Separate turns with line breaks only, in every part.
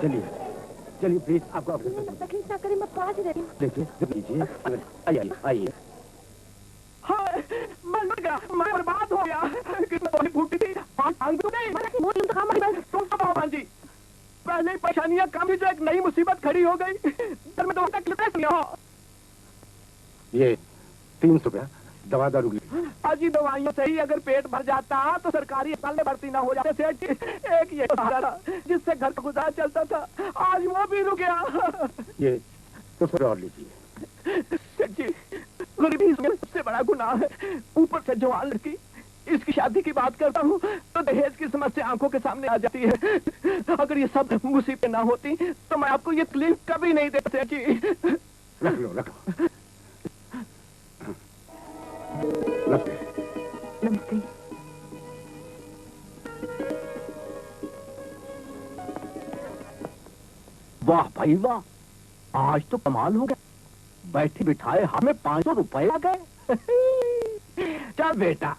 चलिए चलिए प्लीज, आपको
तकलीफ ना करें, मैं पास ही रहती हूँ।
देखिए आइए आइए।
हाँ, मैं बर्बाद हो गया। कितनी फूटी थी, जी पहले ही परेशानियां कम ही, जो एक नई मुसीबत खड़ी हो गई। में तो तक
ये 300 रुपया दवा दारू की।
अजी दवाइयों से ही अगर पेट भर जाता तो सरकारी अस्पताल में भर्ती ना हो जाते। सेठ जी, एक ये सहारा था जिससे घर का गुजारा चलता था, आज वो भी रुक गया।
ये तो थोड़ा और लीजिए।
सेठ जी, गरीबी सबसे बड़ा गुनाह है। ऊपर से जवान लड़की, इसकी शादी की बात करता हूँ तो दहेज की समस्या आंखों के सामने आ जाती है। अगर ये सब मुसीबतें ना होती तो मैं आपको ये तकलीफ कभी नहीं देता। सेठ जी
रख लो रख लो।
नमस्ते।
वाह भाई वाह, आज तो कमाल हो गया। बैठे बिठाए हमें 500 रुपए आ गए। चल बेटा,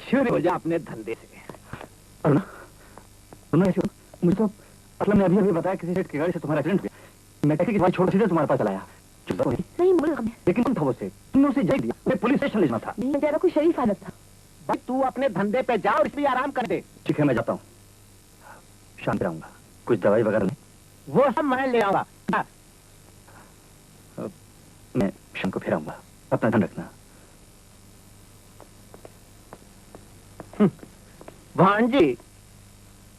शुरू हो जा अपने धंधे से।
मुझे तो असलम ने अभी बताया किसी सेठ की गाड़ी से तुम्हारा एक्सीडेंट हुआ। मैं टैक्सी की बात छोड़ सीधे तुम्हारे पास चलाया।
नहीं मुझे,
लेकिन कौन था वो सेठ? तुमने उसे जय दिया, मैं पुलिस स्टेशन ले जाना था।
नहीं, जरा कोई शरीफ हालत था।
भाई तू अपने धंधे पे जा और इसलिए आराम कर दे।
ठीक है, मैं जाता हूँ, शाम पे आऊंगा। कुछ दवाई वगैरह नहीं?
वो सब मैं ले आऊंगा।
मैं शाम को फिर आऊंगा, अपना ध्यान रखना।
भांजी,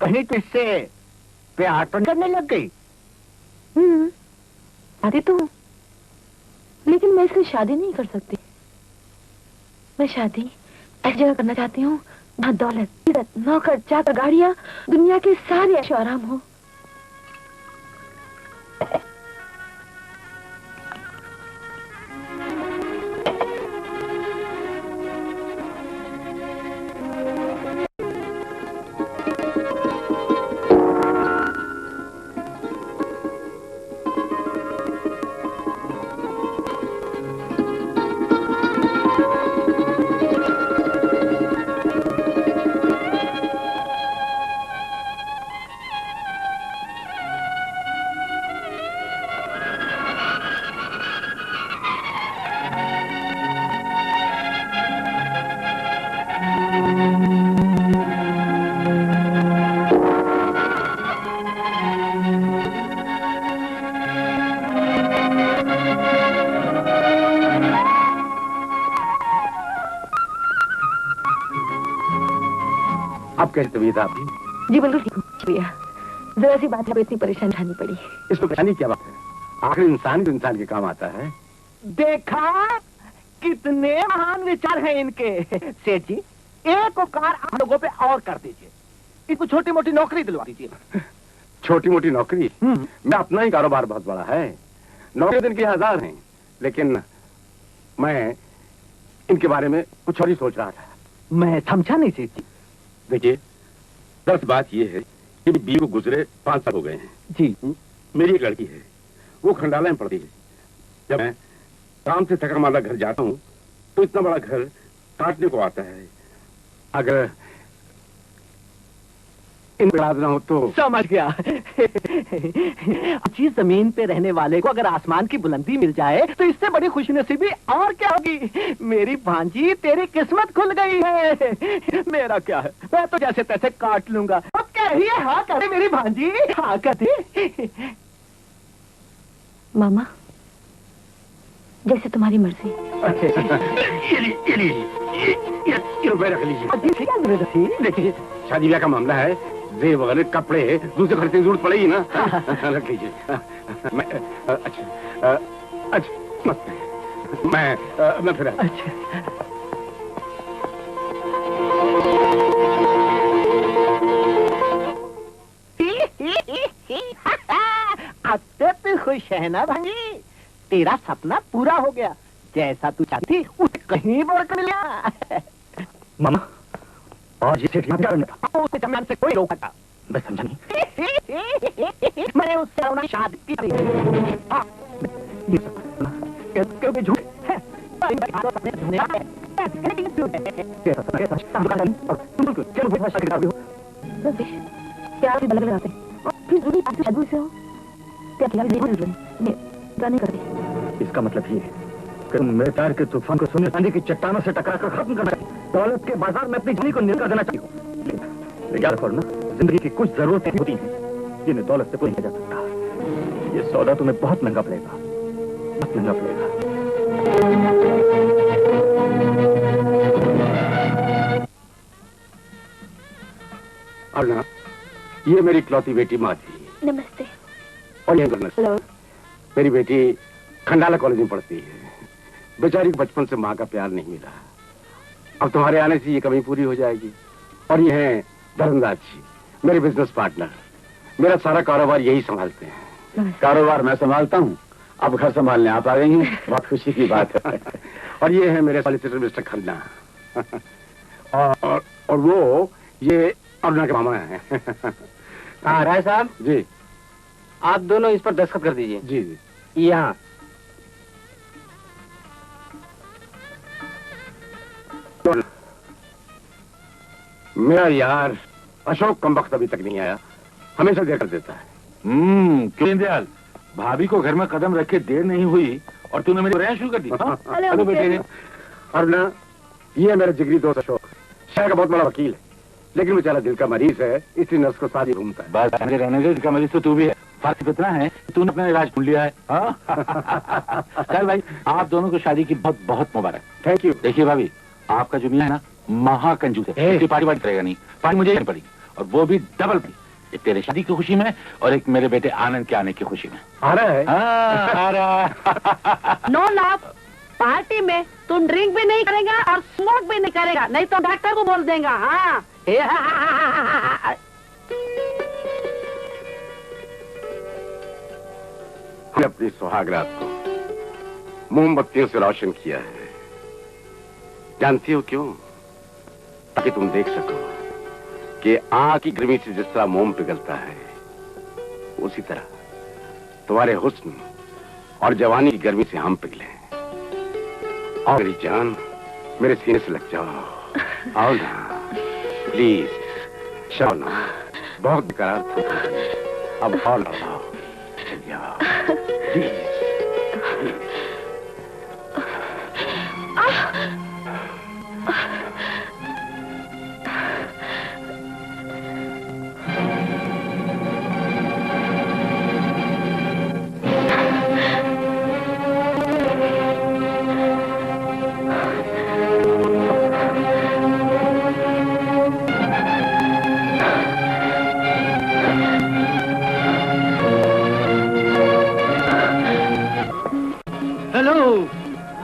कहीं तो इससे प्यार तो करने लग गई।
शादी तो, लेकिन मैं इसकी शादी नहीं कर सकती। मैं शादी ऐसी जगह करना चाहती हूँ जहाँ दौलत, इज्जत, नौकर चाकर, गाड़ियाँ, दुनिया के सारे ऐशो आराम हो।
कैसी तबीयत आपकी?
जी बिल्कुल ठीक हूँ भैया, जरा सी बात है, इतनी परेशानी उठानी पड़ी।
इसमें परेशानी क्या बात है? आखिर इंसान तो इंसान के काम आता है।
देखा कितने महान विचार हैं इनके। सेठ जी, एक उपकार आप लोगों पे और कर दीजिए, इसको छोटी मोटी नौकरी दिलवा दीजिए।
छोटी मोटी नौकरी? मैं अपना ही कारोबार बहुत बड़ा है, नौकरी दिन के 1000 हैं, लेकिन मैं इनके बारे में कुछ और ही सोच रहा था।
मैं समझा नहीं सेठ जी।
देखिए, दरअसल बात यह है कि बीवी को गुजरे 5 साल हो गए हैं।
जी,
मेरी एक लड़की है, वो खंडाला में पड़ती है। जब मैं काम से थका मारा घर जाता हूँ तो इतना बड़ा घर काटने को आता है। अगर इन ना हो तो।
समझ गया। अच्छी जमीन पे रहने वाले को अगर आसमान की बुलंदी मिल जाए तो इससे बड़ी खुशनसीबी और क्या होगी। मेरी भांजी, तेरी किस्मत खुल गई है। मेरा क्या है, मैं तो जैसे तैसे काट लूंगा। अब कहिए हाँ करे मेरी भांजी, हाँ करे।
मामा, जैसे तुम्हारी मर्जी।
ये रुपए रख लीजिए। देखिए, शादी ब्याह का मामला है, जेब वगैरह, कपड़े दूसरे खर्चे की जरूरत पड़ेगी ना। रख लीजिए। मैं अच्छा मैं फिर
अच्छा। अब तो खुश है ना भांजी, तेरा सपना पूरा हो गया। जैसा तू चाहती थी उसे कहीं बढ़कर मिला।
मामा, और ये सेठ क्या करने का?
उसे जमीन से कोई रोका था।
मैं समझा नहीं।
मैंने उससे उन्हें शादी की थी। क्योंकि झूठ है।
क्या अलग लगाते? जादू से हो तो अकेला नहीं करते।
इसका मतलब ये है कि तुम मेरे प्यार के तूफान को सोने चांदी की चट्टानों से टकरा कर खत्म करना, दौलत के बाजार में अपनी जानी को निकाल देना चाहती हो। याद रखो ना, जिंदगी की कुछ जरूरतें होती हैं जिन्हें दौलत से कोई नहीं जा सकता। ये सौदा तुम्हें बहुत महंगा पड़ेगा, बहुत महंगा पड़ेगा।
अरुणा, ये मेरी इकलौती बेटी माधवी।
नमस्ते।
और ये हेलो। मेरी बेटी खंडाला कॉलेज में पढ़ती है। बेचारी को बचपन से माँ का प्यार नहीं मिला। अब तुम्हारे आने से ये कमी पूरी हो जाएगी। और ये है धर्मदास जी, मेरे बिजनेस पार्टनर। मेरा सारा कारोबार यही संभालते हैं।
कारोबार मैं संभालता हूँ, अब घर संभालने आप आ गई हैं, बहुत खुशी की बात है।
और ये है मेरे सॉलिसिटर मिस्टर खन्ना। और वो ये अरुणा के मामा हैं।
हाँ राय साहब
जी,
आप दोनों इस पर दस्तखत कर दीजिए।
जी जी।
यहाँ
मेरा यार अशोक कमबख्त अभी तक नहीं आया, हमेशा देर कर देता है।
क्यों दयाल, भाभी को घर में कदम रखे देर नहीं हुई और तूने मेरी बुराई शुरू कर दी।
हेलो बेटे। अरुणा, ये है मेरा जिगरी दोस्त अशोक, शहर का बहुत बड़ा वकील है, लेकिन बेचारा दिल का मरीज है, इसलिए नर्स को साथ ही घूमता है।
बस रहने दे, दिल का मरीज तो तू भी है, फर्क इतना है तूने अपना इलाज ढूंढ लिया है। चल भाई, आप दोनों को शादी की बहुत बहुत मुबारक।
Thank you.
देखिए भाभी, आपका जो मियां है ना, महाकंजूस है, इसकी पार्टी करेगा नहीं, पार्टी मुझे नहीं पड़ी, और वो भी डबल भी, एक तेरे शादी की खुशी में और एक मेरे बेटे आनंद के आने की खुशी में।
आ रहा है?
आ रहा।
नो लाभ, पार्टी में तुम ड्रिंक भी नहीं करेगा और स्मोक भी नहीं करेगा, नहीं तो डॉक्टर को बोल देगा। हाँ
हमने अपनी सुहागरात को मोमबत्तियों से रोशन किया है। जानती हो क्यों? ताकि तुम देख सको कि आग की गर्मी से जिस तरह मोम पिघलता है, उसी तरह तुम्हारे हुस्न और जवानी की गर्मी से हम पिघले। और मेरी जान, मेरे सीने से लग जाओ। आओ ना प्लीज, चलो ना, बहुत बेकरार था, अब और लगाओ, चल जाओ प्लीज।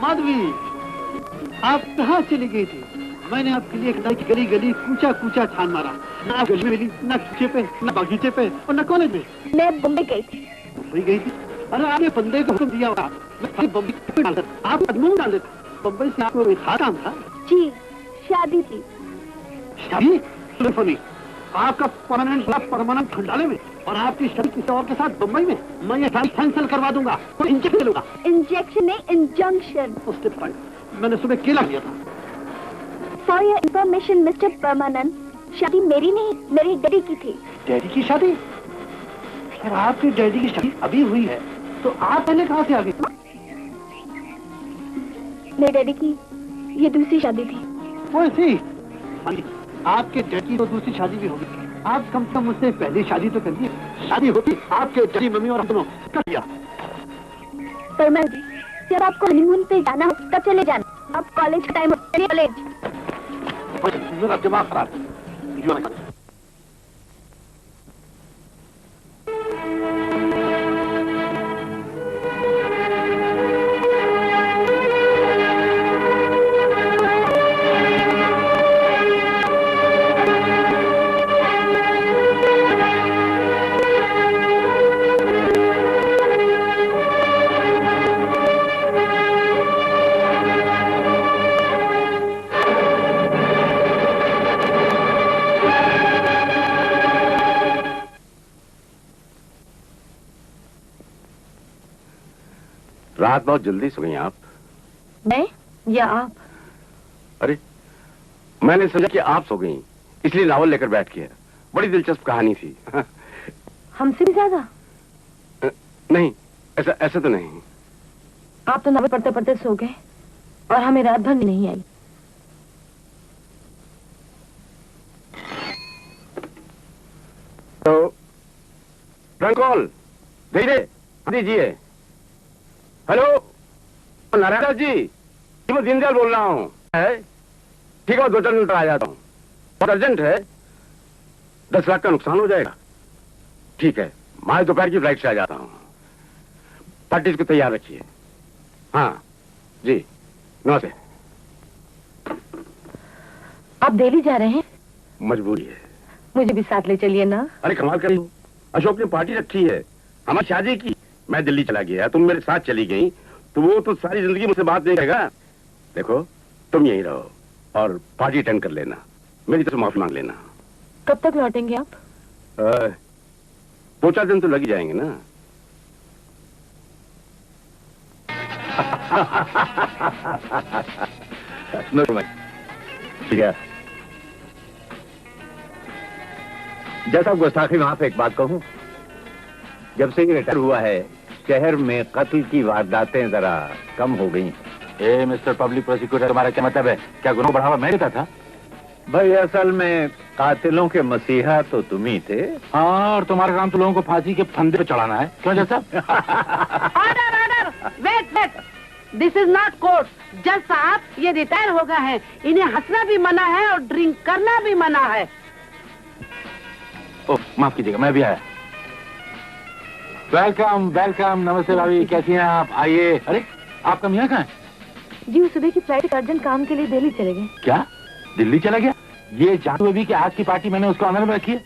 माधवी, आप कहाँ चली गई थी? मैंने आपके लिए एक गली गली कूचा कूचा छान मारा, ना आप गली में मिली, ना कूचे पे, ना बगीचे पे और ना कॉलेज में।
मैं बम्बई गई थी।
बम्बई गई थी? अरे आपने बंदे को हुक्म दिया होगा, मैं बम्बई पे डाल देता, आप कदमों में डाल देता। बम्बई से आपको एक खास काम था?
जी, शादी थी।
शादी? सुनी, आपका परमानेंट खंडाले में और आपकी शादी किसी और के साथ बम्बई में, मैं ये शादी कैंसिल करवा दूंगा। तो इंजेक्शन लूंगा।
इंजेक्शन नहीं, इंजंक्शन।
उसके बाद मैंने सुबह केला लिया था।
फॉर योर इंफॉर्मेशन मिस्टर परमानंद, शादी मेरी नहीं, मेरी डैडी की थी।
डैडी की शादी? अगर आपके डैडी की शादी अभी हुई है तो आप पहले कहाँ से आ गए?
मेरे डैडी की ये दूसरी शादी थी।
वो ऐसी? आपके डैडी की तो दूसरी शादी भी होगी, आप कम से कम मुझसे पहली शादी तो करिए। शादी होती आपके डैडी मम्मी और दोनों कर दिया।
परमानंद जी, जब आपको हनीमून पे जाना हो तब चले जाना, अब कॉलेज का टाइम हो। कॉलेज
मेरा दिमाग खराब है।
रात बहुत जल्दी सो गई आप।
मैं या आप?
अरे, मैंने समझा कि आप सो गई, इसलिए नावल लेकर बैठ गया। बड़ी दिलचस्प कहानी थी।
हमसे भी ज्यादा?
नहीं, ऐसा ऐसा तो नहीं।
आप तो नॉवेल पढ़ते पढ़ते सो गए और हमें रात भर नहीं आई।
तो फ्रैंक कॉल दीजिए। हेलो नारायण दास जी, मैं दीनदयाल बोल रहा हूँ। ठीक है, 2-4 मिनट आ जाता हूँ, बहुत अर्जेंट है। 10 लाख का नुकसान हो जाएगा। ठीक है, मैं दोपहर की फ्लाइट से आ जाता हूँ। पार्टी को तैयार रखिए। हाँ जी, नमस्ते।
आप दिल्ली जा रहे हैं?
मजबूरी है।
मुझे भी साथ ले चलिए ना।
अरे कमाल कर रही हो, अशोक ने पार्टी रखी है हमारी शादी की, मैं दिल्ली चला गया, तुम मेरे साथ चली गई, तो वो तो सारी जिंदगी मुझसे बात नहीं करेगा। देखो तुम यहीं रहो और पार्टी अटेंड कर लेना, मेरी तरफ माफी मांग लेना।
कब तक लौटेंगे आप?
2-4 दिन तो लग ही जाएंगे ना।
ठीक है, जैसा गुस्ताखी वहां पे एक बात कहूं, जब से ये रिटायर हुआ है शहर में कत्ल की वारदातें जरा कम हो गई।
ए मिस्टर पब्लिक प्रोसिक्यूटर, तुम्हारा क्या मतलब है? क्या गुनाह बढ़ावा मैं देता था?
भाई असल में कातिलों के मसीहा तो तुम ही थे।
हाँ, और तुम्हारा काम तो लोगों को फांसी के फंदे पे चढ़ाना है, क्यों जज साहब?
Order order, wait wait, this is not court. जज साहब, ये रिटायर हो गए हैं, इन्हें हंसना भी मना है और ड्रिंक करना भी मना है।
ओह, माफ कीजिएगा, मैं भी आया। वेलकम वेलकम, नमस्ते भाभी, कैसी हैं आप? आइए। अरे आपका मियाँ कहाँ है?
जी, वो सुबह की फ्लाइट अर्जेंट काम के लिए दिल्ली चले गए।
क्या दिल्ली चला गया? ये जानते हुए भी कि आज की पार्टी मैंने उसको ऑनर में रखी है।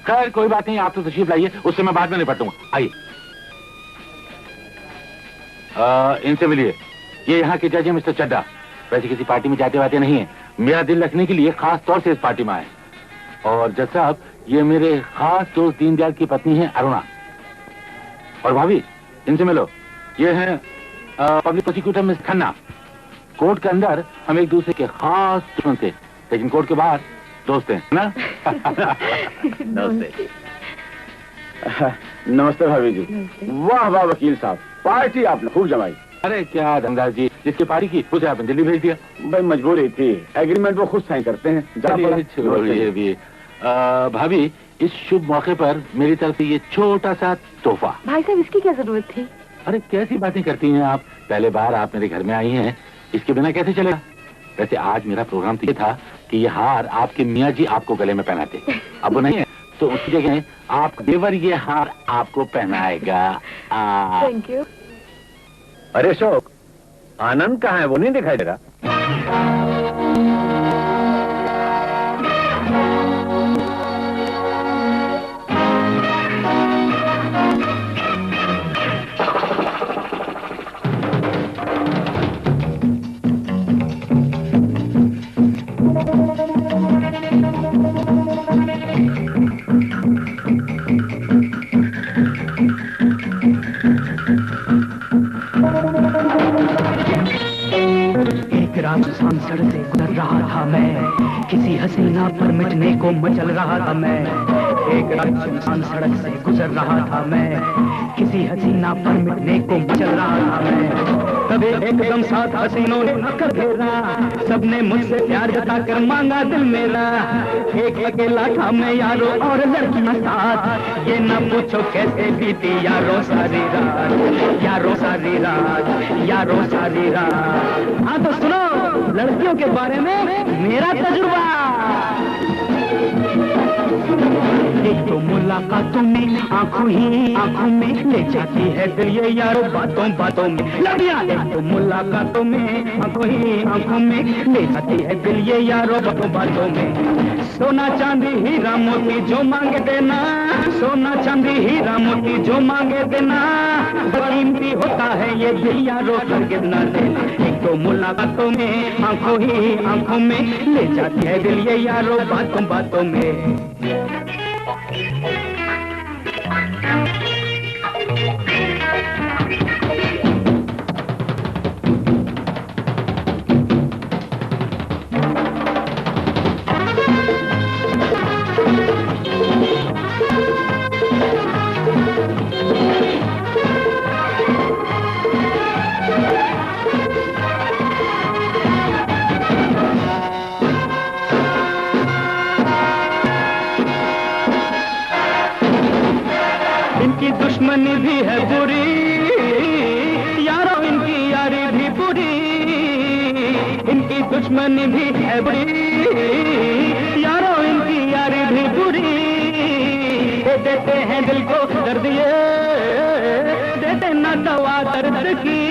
खैर कोई बात नहीं, आप तो तशरीफ लाइए, उससे मैं बाद में निपटूंगा। आइए। इनसे मिलिए, ये यहाँ के जज है मिस्टर चड्डा। वैसे किसी पार्टी में जाते वाते नहीं है, मेरा दिल रखने के लिए खास तौर से इस पार्टी में आए। और जज साहब, ये मेरे खास दोस्त दीनदयाल की पत्नी है अरुणा। और भाभी, इनसे मिलो, ये है public prosecutor miss Khanna. Court के अंदर हम एक दूसरे के खास दुश्मन थे, लेकिन कोर्ट के बाहर दोस्त हैं ना?
नमस्ते।
नमस्ते भाभी जी। वाह वाह वकील साहब, पार्टी आपने खूब जमाई।
अरे क्या धनराज जी, जिसकी पार्टी की उसे आपने दिल्ली भेज दिया।
भाई मजबूरी थी, एग्रीमेंट वो खुद साइन करते हैं।
छोड़िए भी। भाभी, इस शुभ मौके पर मेरी तरफ से ये छोटा सा तोहफा।
भाई साहब, इसकी क्या जरूरत थी?
अरे कैसी बातें करती हैं आप, पहले बार आप मेरे घर में आई हैं, इसके बिना कैसे चलेगा? वैसे आज मेरा प्रोग्राम तो ये था कि ये हार आपके मियाँ जी आपको गले में पहनाते, अब वो नहीं है, तो उसकी जगह आप देवर ये हार आपको पहनाएगा।
Thank you.
अरे अशोक, आनंद कहाँ है? वो नहीं दिखाई दे रहा।
राजस्थान सड़क से गुजर रहा था मैं, किसी हसीना पर मिटने को मचल रहा था मैं। एक राजस्थान सड़क से गुजर रहा था मैं, किसी हसीना पर मिटने को मचल रहा था मैं। तब एकदम साथ हसीनों ने नकर घेरा, सबने मुझसे प्यार जता कर मांगा दिल मेरा। एक अकेला था मैं यारो और लड़कियां साथ, ये न पूछो कैसे बीती यारो सारी रात, यारो सारी रात, यारो सारी रात। हाँ तो सुनो लड़कियों के बारे में मेरा तजुर्बा। एक तो मुलाकातों में आंखों ही आंखों में ले जाती है दिल ये यारो बातों बातों में। लड़ियां एक तो मुलाकातों में आंखों ही आंखों में ले जाती है दिल ये यारो बातों बातों में। सोना चांदी हीरा मोती जो मांगे देना, सोना चांदी हीरा मोती जो मांगे देना, कीमती होता है ये दिल यारो करके ना देना। एक तो मुलाकातों में आंखों ही आंखों में ले जाती है दिल ये यारो बातों बातों में। इनकी दुश्मनी भी है बुरी, यारो इनकी यारी भी बुरी, इनकी दुश्मनी भी है बुरी, यारो इनकी यारी भी बुरी। ये देते हैं दिल को दर्द, ये देते न दवा दर्द की,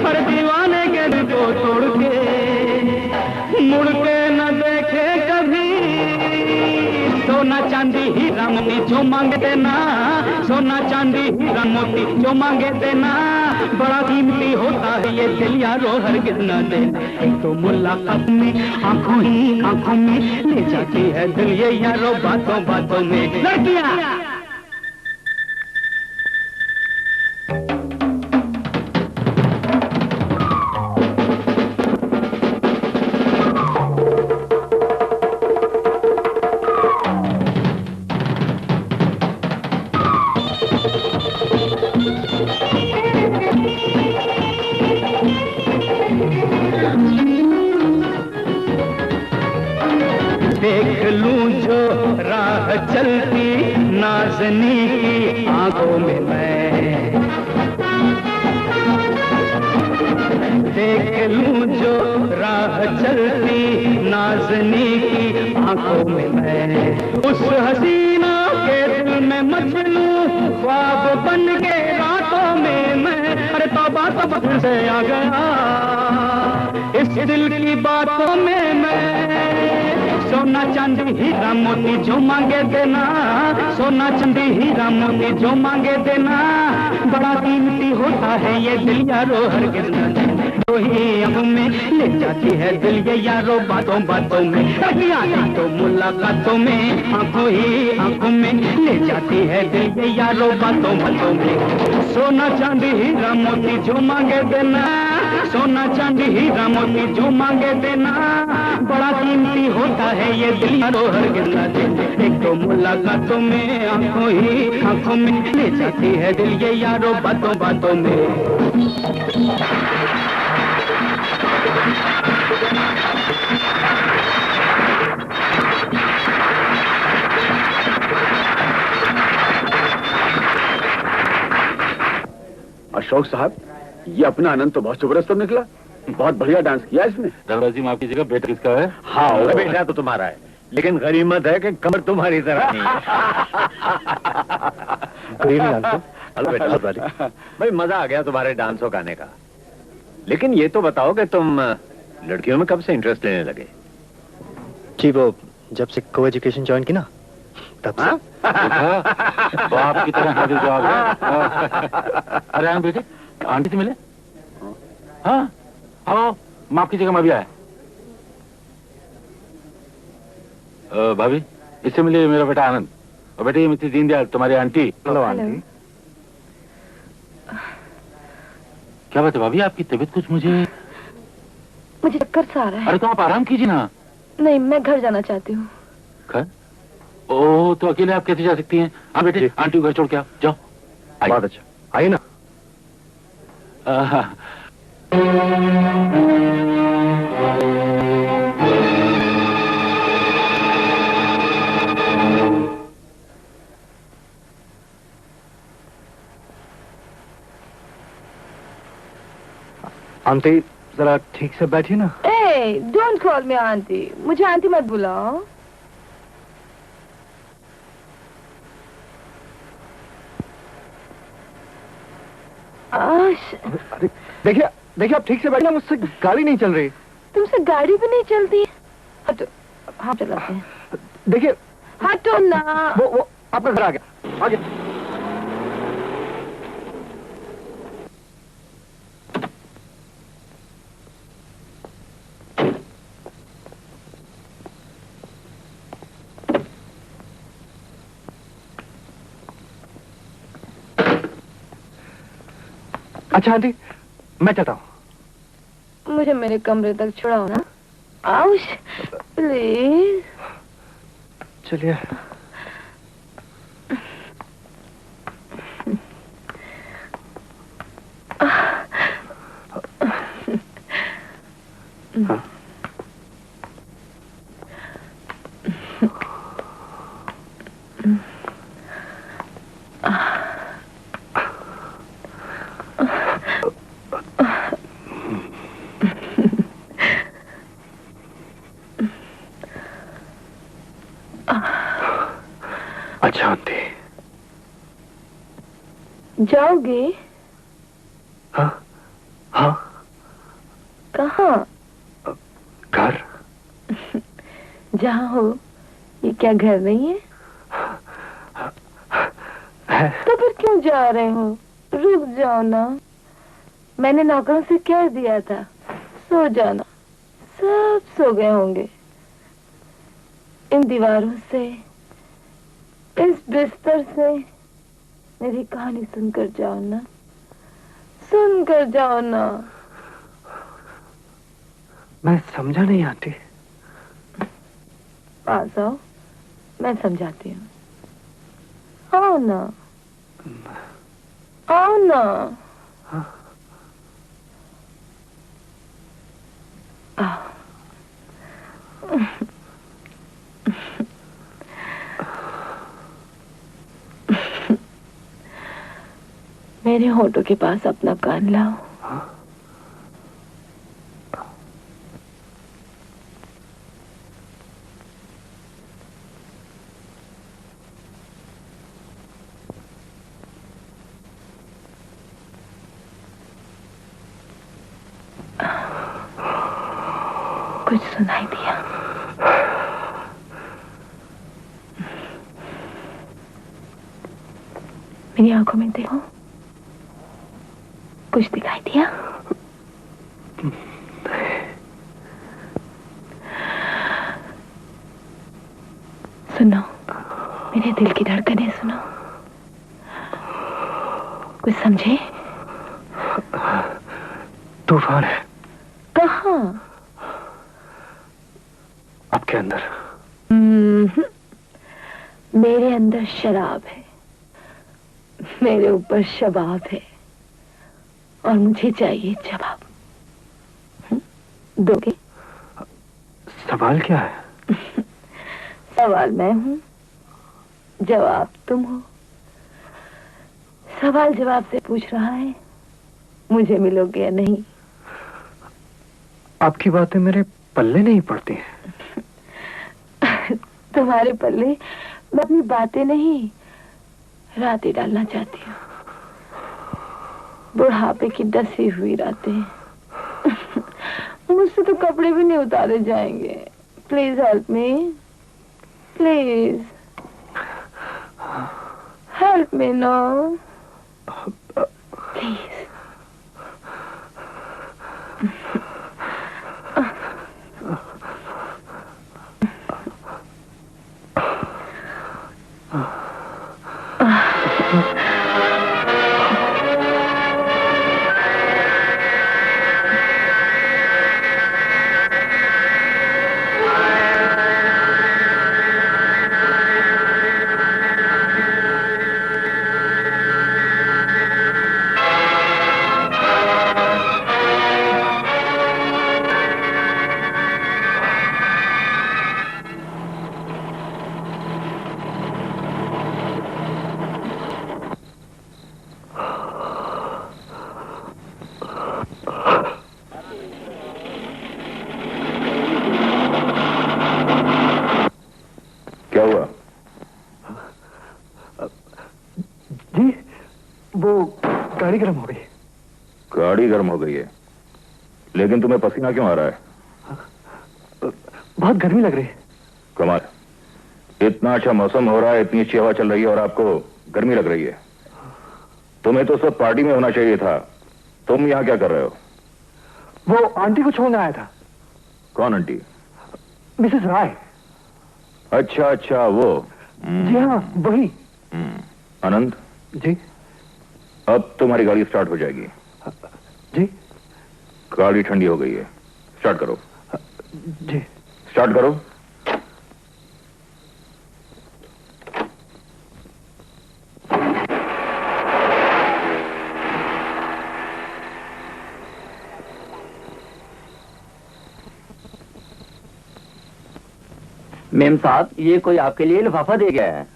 हर दीवाने के दिल को तोड़ के मुड़ के न देखे कभी। सोना चांदी हीरा मोती जो मांगे देना, सोना चांदी हीरा मोती जो मांगे देना, बड़ा कीमती होता है ये दिल यारो हरगिज़ न देना। एक तो मुलाकात में आंखों ही आंखों में ले जाती है दिल ये यारो बातों बातों में। लड़कियां देख लूं जो राह चलती नाज़नी की आंखों में मैं, देख लूं जो राह चलती नाज़नी की आंखों में मैं, उस हसीना के दिल में मचलूं ख्वाब बन के रातों में मैं। अरे तौबा तौबा फिर से आ गया इस दिल की बातों में मैं। सोना चांदी हीरा मोती जो मांगे देना, सोना चांदी हीरा मोती जो मांगे देना, बड़ा कीमती होता है ये दिल यारो हरगिज़ न देना। तो ही आंखों में ले जाती है दिल ये यारो बातों बातों में। तो मुलाकातों में आंखों ही आंखों में ले जाती है दिल ये यारो बातों बातों में। सोना चांदी हीरा मोती जो मांगे देना, सोना चांदी हीरा मोती जो मांगे देना, बड़ा कीमती होता है ये दिल यारो हरगिज़ न देना। एक तो मुलाकातों में आंखों ही आंखों में ले जाती है दिल ये यारो बातों बातों में।
अशोक साहब, ये अपना आनंद तो बहुत जबरदस्त निकला, बहुत बढ़िया डांस किया इसने।
रघुराज माफ कीजिएगा, बेटा किसका है?
हाँ, वो बेटा तो तुम्हारा है, लेकिन गरीमत है कि कमर तुम्हारी तरह नहीं है। हेलो बेटा, भाई मजा आ गया तुम्हारे डांस और गाने का। लेकिन ये तो बताओ कि तुम लड़कियों में कब से इंटरेस्ट लेने लगे?
जी वो जब से को एजुकेशन ज्वाइन की ना तब से।
वो आपकी तरह हाजिर जवाब है। अरे हाँ बेटे, आंटी से मिले? हाँ आओ, माफ कीजिएगा मैं भी आया। भाभी इससे मिले, मेरा बेटा आनंद। और बेटे ये मिसेस दीनदयाल, तुम्हारी आंटी।
Hello aunty.
क्या बात है भाभी, आपकी तबीयत कुछ मुझे
चक्कर सा आ रहा है।
अरे तो आप आराम कीजिए ना।
नहीं, मैं घर जाना चाहती हूँ।
घर? ओह, तो अकेले आप कैसे जा सकती हैं? हाँ बेटे, आंटी को घर छोड़ के आओ, जाओ।
बहुत अच्छा, आइए ना। आंटी जरा ठीक से बैठिए ना।
ए, डोंट कॉल मी आंटी, मुझे आंटी मत बुलाओ।
अरे देखिए देखिए, आप ठीक से बैठिए, मुझसे गाड़ी नहीं चल रही।
तुमसे गाड़ी भी नहीं चलती? हटो, हाँ चलाते हैं।
देखिए
हटो ना।
वो आपका घर आ गया, आ गया। अच्छा आंटी, मैं चलता हूँ।
मुझे मेरे कमरे तक छोड़ाओ ना। आउश, प्लीज।
चलिए।
जाओगे?
हाँ हाँ।
कहाँ?
घर।
जहाँ हो। ये क्या घर नहीं है? तो फिर क्यों जा रहे हो? रुक जाओ ना। मैंने नौकरों से कह दिया था सो जाना। सब सो गए होंगे। इन दीवारों से, इस बिस्तर से मेरी कहानी सुनकर जाओ ना। सुनकर जाओ ना।
मैं समझा नहीं आंटी।
पास आओ, मैं समझाती हूँ। आओ ना, आओ ना। आओ। मेरे होठों के पास अपना कान लाओ। कुछ सुनाई दिया? मेरी आंखों में देखो। कुछ दिखाई दिया? सुनो, मेरे दिल की धड़कनें सुनो। कुछ समझे?
तूफान है।
कहाँ?
आपके अंदर।
मेरे अंदर शराब है, मेरे ऊपर शबाब है, और मुझे चाहिए जवाब। दोगे?
सवाल क्या है?
सवाल मैं हूँ, जवाब तुम हो। सवाल जवाब से पूछ रहा है मुझे मिलोगे या नहीं।
आपकी बातें मेरे पल्ले नहीं पड़ती हैं।
तुम्हारे पल्ले मैं अपनी बातें नहीं, रातें डालना चाहती हूँ। बुढ़ापे की डसी हुई रातें। मुझसे तो कपड़े भी नहीं उतारे जाएंगे। Please help me, please help me know, please.
क्या हुआ? जी, वो गाड़ी गर्म हो गई।
गाड़ी गर्म हो गई है, लेकिन तुम्हें पसीना क्यों आ रहा है?
बहुत गर्मी लग रही है।
कमाल, इतना अच्छा मौसम हो रहा है, इतनी अच्छी हवा चल रही है और आपको गर्मी लग रही है। तुम्हें तो सब पार्टी में होना चाहिए था। तुम यहाँ क्या कर रहे हो?
वो आंटी को छोड़ने आया था।
कौन आंटी?
मिसेस राय।
अच्छा अच्छा, वो।
जी हाँ, वही।
आनंद
जी।
अब तुम्हारी गाड़ी स्टार्ट हो जाएगी।
जी।
गाड़ी ठंडी हो गई है, स्टार्ट करो।
जी।
स्टार्ट करो।
मेम साहब, ये कोई आपके लिए लिफाफा दे गया है।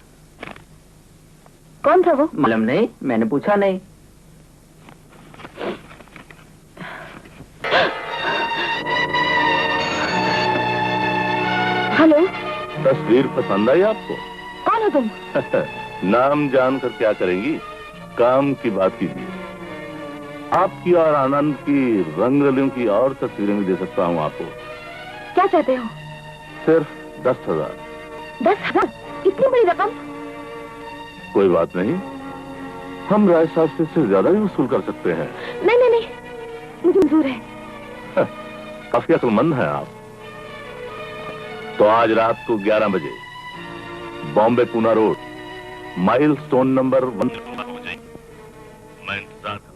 कौन था वो?
मालूम नहीं, मैंने पूछा नहीं।
हेलो।
तस्वीर पसंद आई आपको?
कौन हो तुम?
नाम जानकर क्या करेंगी?
काम की बात कीजिए। आपकी और आनंद की रंगलियों की और तस्वीरें भी दे सकता हूँ आपको।
क्या चाहते हो?
सिर्फ 10,000।
10,000? इतनी बड़ी रकम?
कोई बात नहीं, हम राय साहब से इससे ज्यादा भी वसूल कर सकते हैं।
नहीं नहीं नहीं, मुझे मंजूर है।
काफी अक्लमंद हैं आप। तो आज रात को 11 बजे Bombay Poona road mile stone number 1 हो जाएंगे। मैं इंतजार करूंगा।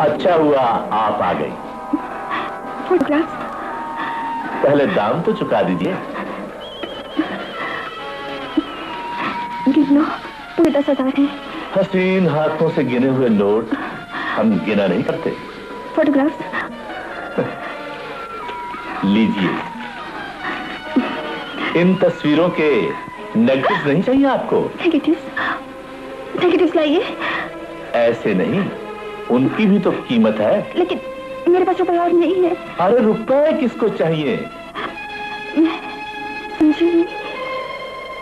अच्छा हुआ आप आ गई।
फोटोग्राफ?
पहले दाम तो चुका दीजिए।
गिन लो, पूरे 10,000 हैं।
हसीन हाथों से गिने हुए नोट हम गिना नहीं करते।
फोटोग्राफ?
लीजिए। इन तस्वीरों के नेगेटिव्स नहीं चाहिए आपको?
नेगेटिव्स? नेगेटिव्स लाइए।
ऐसे नहीं, उनकी भी तो कीमत है।
लेकिन मेरे पास रुपए और नहीं है।
अरे रुपए किसको चाहिए?
समझी नहीं।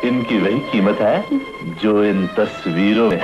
इनकी वही कीमत है जो इन तस्वीरों में।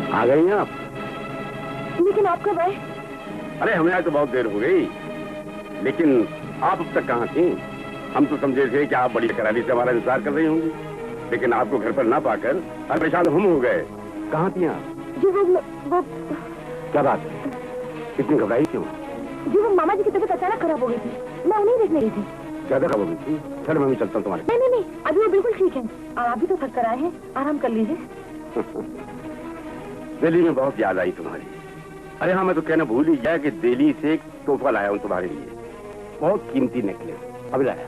आ गई हैं आप?
लेकिन आप कब आए?
अरे हमें आज तो बहुत देर हो गई, लेकिन आप अब तक कहाँ थी? हम तो समझे थे कि आप बड़ी करारी से हमारा इंतजार कर रही होंगी, लेकिन आपको घर पर ना पाकर परेशान हम हो गए। कहाँ थी आप?
जी वो
क्या बात है, इतनी घबराई क्यों?
जी वो मामा जी की तबीयत अचानक खराब हो गई थी, मैं उन्हें देखने गई थी।
ज्यादा खराब हो गई थी? चलो मैं भी चलता हूँ तुम्हारे।
नहीं नहीं नहीं, अभी वो बिल्कुल ठीक है। और आप भी तो थक कर आए हैं, आराम कर लीजिए।
दिल्ली में बहुत याद आई तुम्हारी। अरे हाँ, मैं तो कहना भूल ही गया कि दिल्ली से एक तोहफा लाया हूँ तुम्हारे लिए, बहुत कीमती नेकलेस। अभी लाया।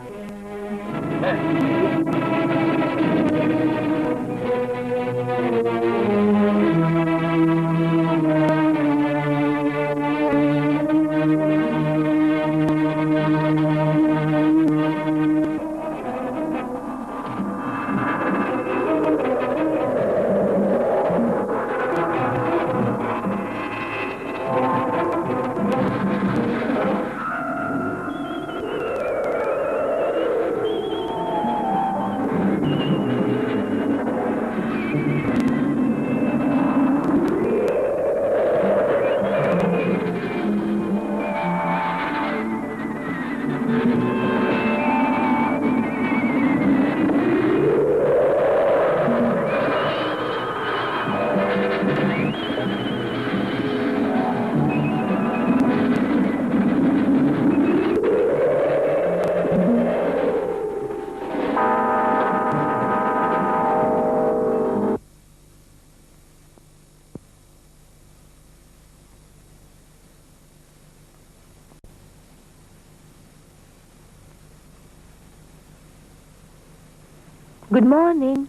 Good morning.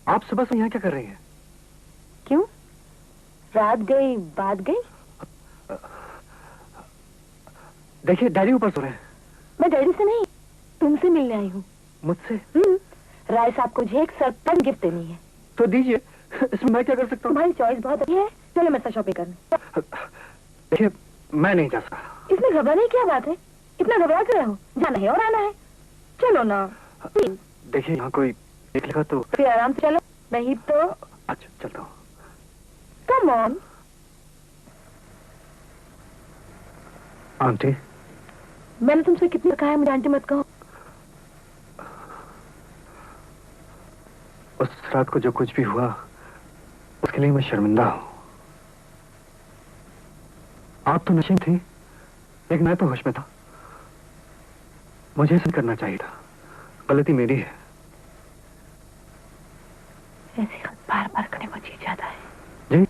आप सुबह से यहाँ क्या कर रही हैं?
क्यों? रात गई बात गई।
देखिए डैडी ऊपर सो रहे हैं।
मैं डैडी से नहीं, तुमसे मिलने आई हूँ।
मुझसे?
राय साहब को मुझे एक सरप्राइज गिफ्ट देनी है।
तो दीजिए, इसमें मैं क्या कर सकता हूँ?
तुम्हारी चॉइस बहुत अच्छी है, चलो मैं शॉपिंग करने।
देखिए मैं नहीं जा सकता।
इसमें घबराने की क्या बात है? इतना घबरा क्यों रहे हो? जाना है और आना है, चलो ना।
देखिए यहाँ कोई देख लेगा तो।
फिर आराम से चलो, नहीं तो।
अच्छा चलता हूँ।
Come on.
आंटी,
मैंने तुमसे कितनी कहा है मुझे आंटी मत कहो।
उस रात को जो कुछ भी हुआ उसके लिए मैं शर्मिंदा हूं। आप तो नशे में थी, लेकिन मैं तो होश में था। मुझे ऐसा करना चाहिए था, गलती मेरी है।
ऐसी बार बार करने को जी जाता है।
जी?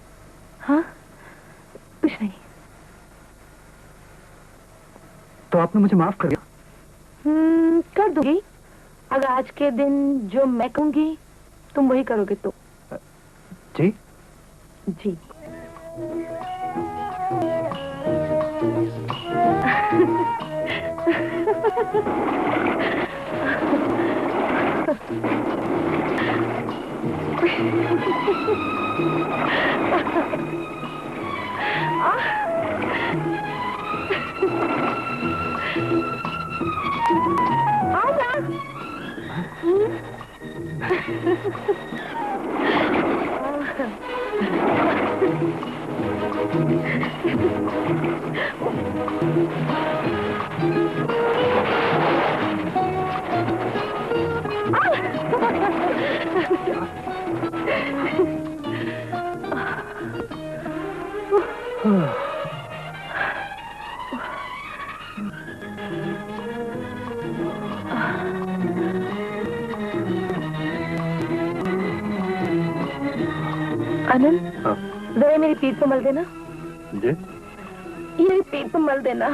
हाँ, कुछ नहीं।
तो आपने मुझे माफ कर दिया?
कर दूंगी, अगर आज के दिन जो मैं कहूंगी तुम वही करोगे तो।
जी?
जी। आनंद, जरा मेरी पीठ पर मल देना।
जी?
ये मेरी पीठ पर मल देना।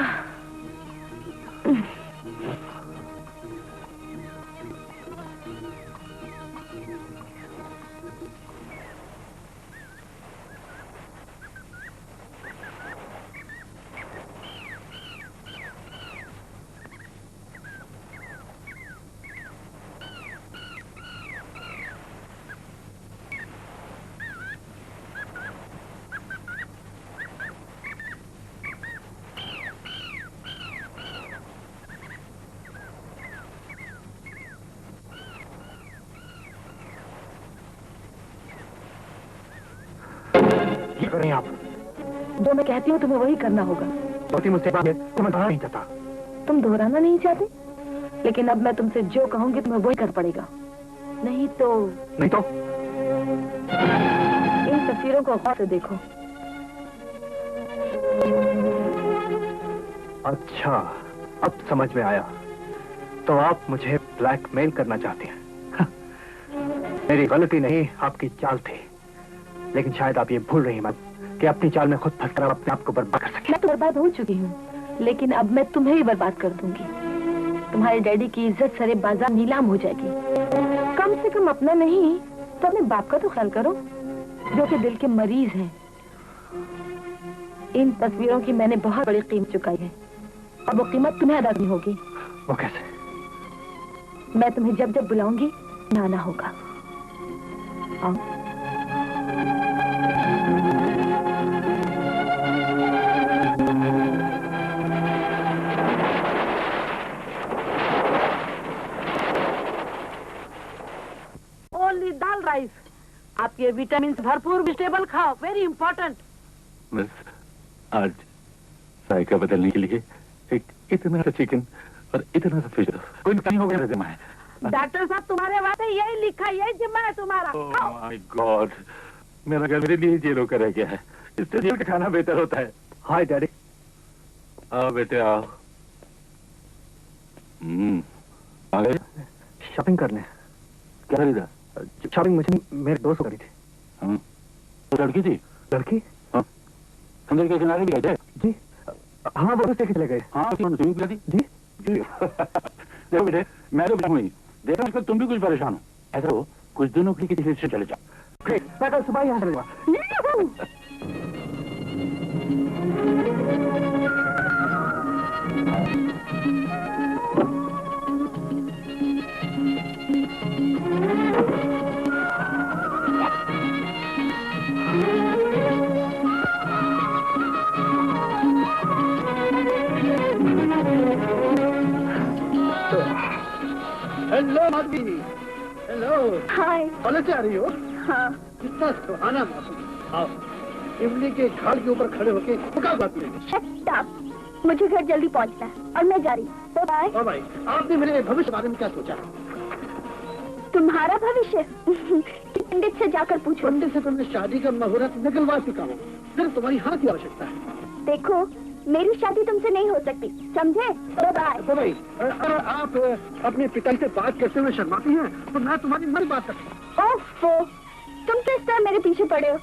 करें आप
जो मैं कहती हूँ तुम्हें वही करना होगा।
मुझसे बात है तो मैं दोहराना नहीं चाहता।
तुम दोहराना नहीं चाहते, लेकिन अब मैं तुमसे जो कहूंगी तुम्हें वही कर पड़ेगा। नहीं तो इन तस्वीरों को गौर से देखो।
अच्छा, अब समझ में आया। तो आप मुझे ब्लैकमेल करना चाहते हैं। मेरी गलती नहीं, आपकी चाल थी। लेकिन शायद आप ये भूल रही मत कि अपनी चाल में खुद फंसकर अपने आप को बर्बाद कर सके।
मैं तो बर्बाद हो चुकी हूँ, लेकिन अब मैं तुम्हें ही बर्बाद कर दूंगी। तुम्हारे डैडी की इज्जत सरे बाजार नीलाम हो जाएगी। कम से कम अपना नहीं तो अपने बाप का तो ख्याल करो, जो कि दिल के मरीज हैं। इन तस्वीरों की मैंने बहुत बड़ी कीमत चुकाई है, और वो कीमत तुम्हें अदा करनी होगी।
वो कैसे?
मैं तुम्हें जब जब बुलाऊंगी आना होगा। आओ।
ओनली दाल राइस। आप ये विटामिन भरपूर वेजिटेबल खाओ, वेरी इंपॉर्टेंट।
बस आज जायका बदलने के लिए एक इतना सा चिकन और इतना सा फिश, कोई नहीं हो गया जिम्मा है।
डॉक्टर साहब तुम्हारे वास्ते यही लिखा, यही जिम्मा है तुम्हारा।
ओह माय गॉड, मेरा घर मेरे लिए जेलों का रह गया है। इससे जेल का खाना बेहतर होता है।
हाय डैडी।
आओ बेटे आओ। आ गए?
शॉपिंग करने।
क्या खरीदा?
शॉपिंग मुझे मेरे दोस्त को करी थी।
हाँ, तो लड़की थी?
लड़की?
हाँ, समझ के किनारे भी गए थे?
जी हाँ, वो उससे चले गए।
हाँ, स्विमिंग पूल थी?
जी।
देखो बेटे, मैं तो हूँ ही, देखो आजकल तुम भी कुछ परेशान हो। ऐसा हो, कुछ दिनों के लिए किसी से चले जाओ।
मैं कल सुबह ही यहाँ चलूंगा।
हेलो माधवी। हेलो।
हाय।
कॉलेज जा रही हो?
हाँ।
कितना सुहाना मौसम। आओ, इमली के झाड़ के ऊपर खड़े होके क्या बात करेंगे?
Shut up. मुझे घर जल्दी पहुंचना है और मैं जा रही हूँ। तो बाय।
ओ भाई, आपने मेरे भविष्य बारे में क्या सोचा?
तुम्हारा भविष्य? पंडित से जाकर पूछो।
पंडित से तो मैं शादी का मुहूर्त निकलवा चुका हूँ। सिर्फ तुम्हारी हाँ की आवश्यकता है।
देखो, मेरी शादी तुमसे नहीं हो सकती, समझे? तो बाय।
तो भाई, अगर आप अपने पिताजी से बात करते हुए शर्माती हैं, तो मैं तुम्हारी मर बात करती हूँ।
ओफो, तुम किस तरह मेरे पीछे पड़े हो?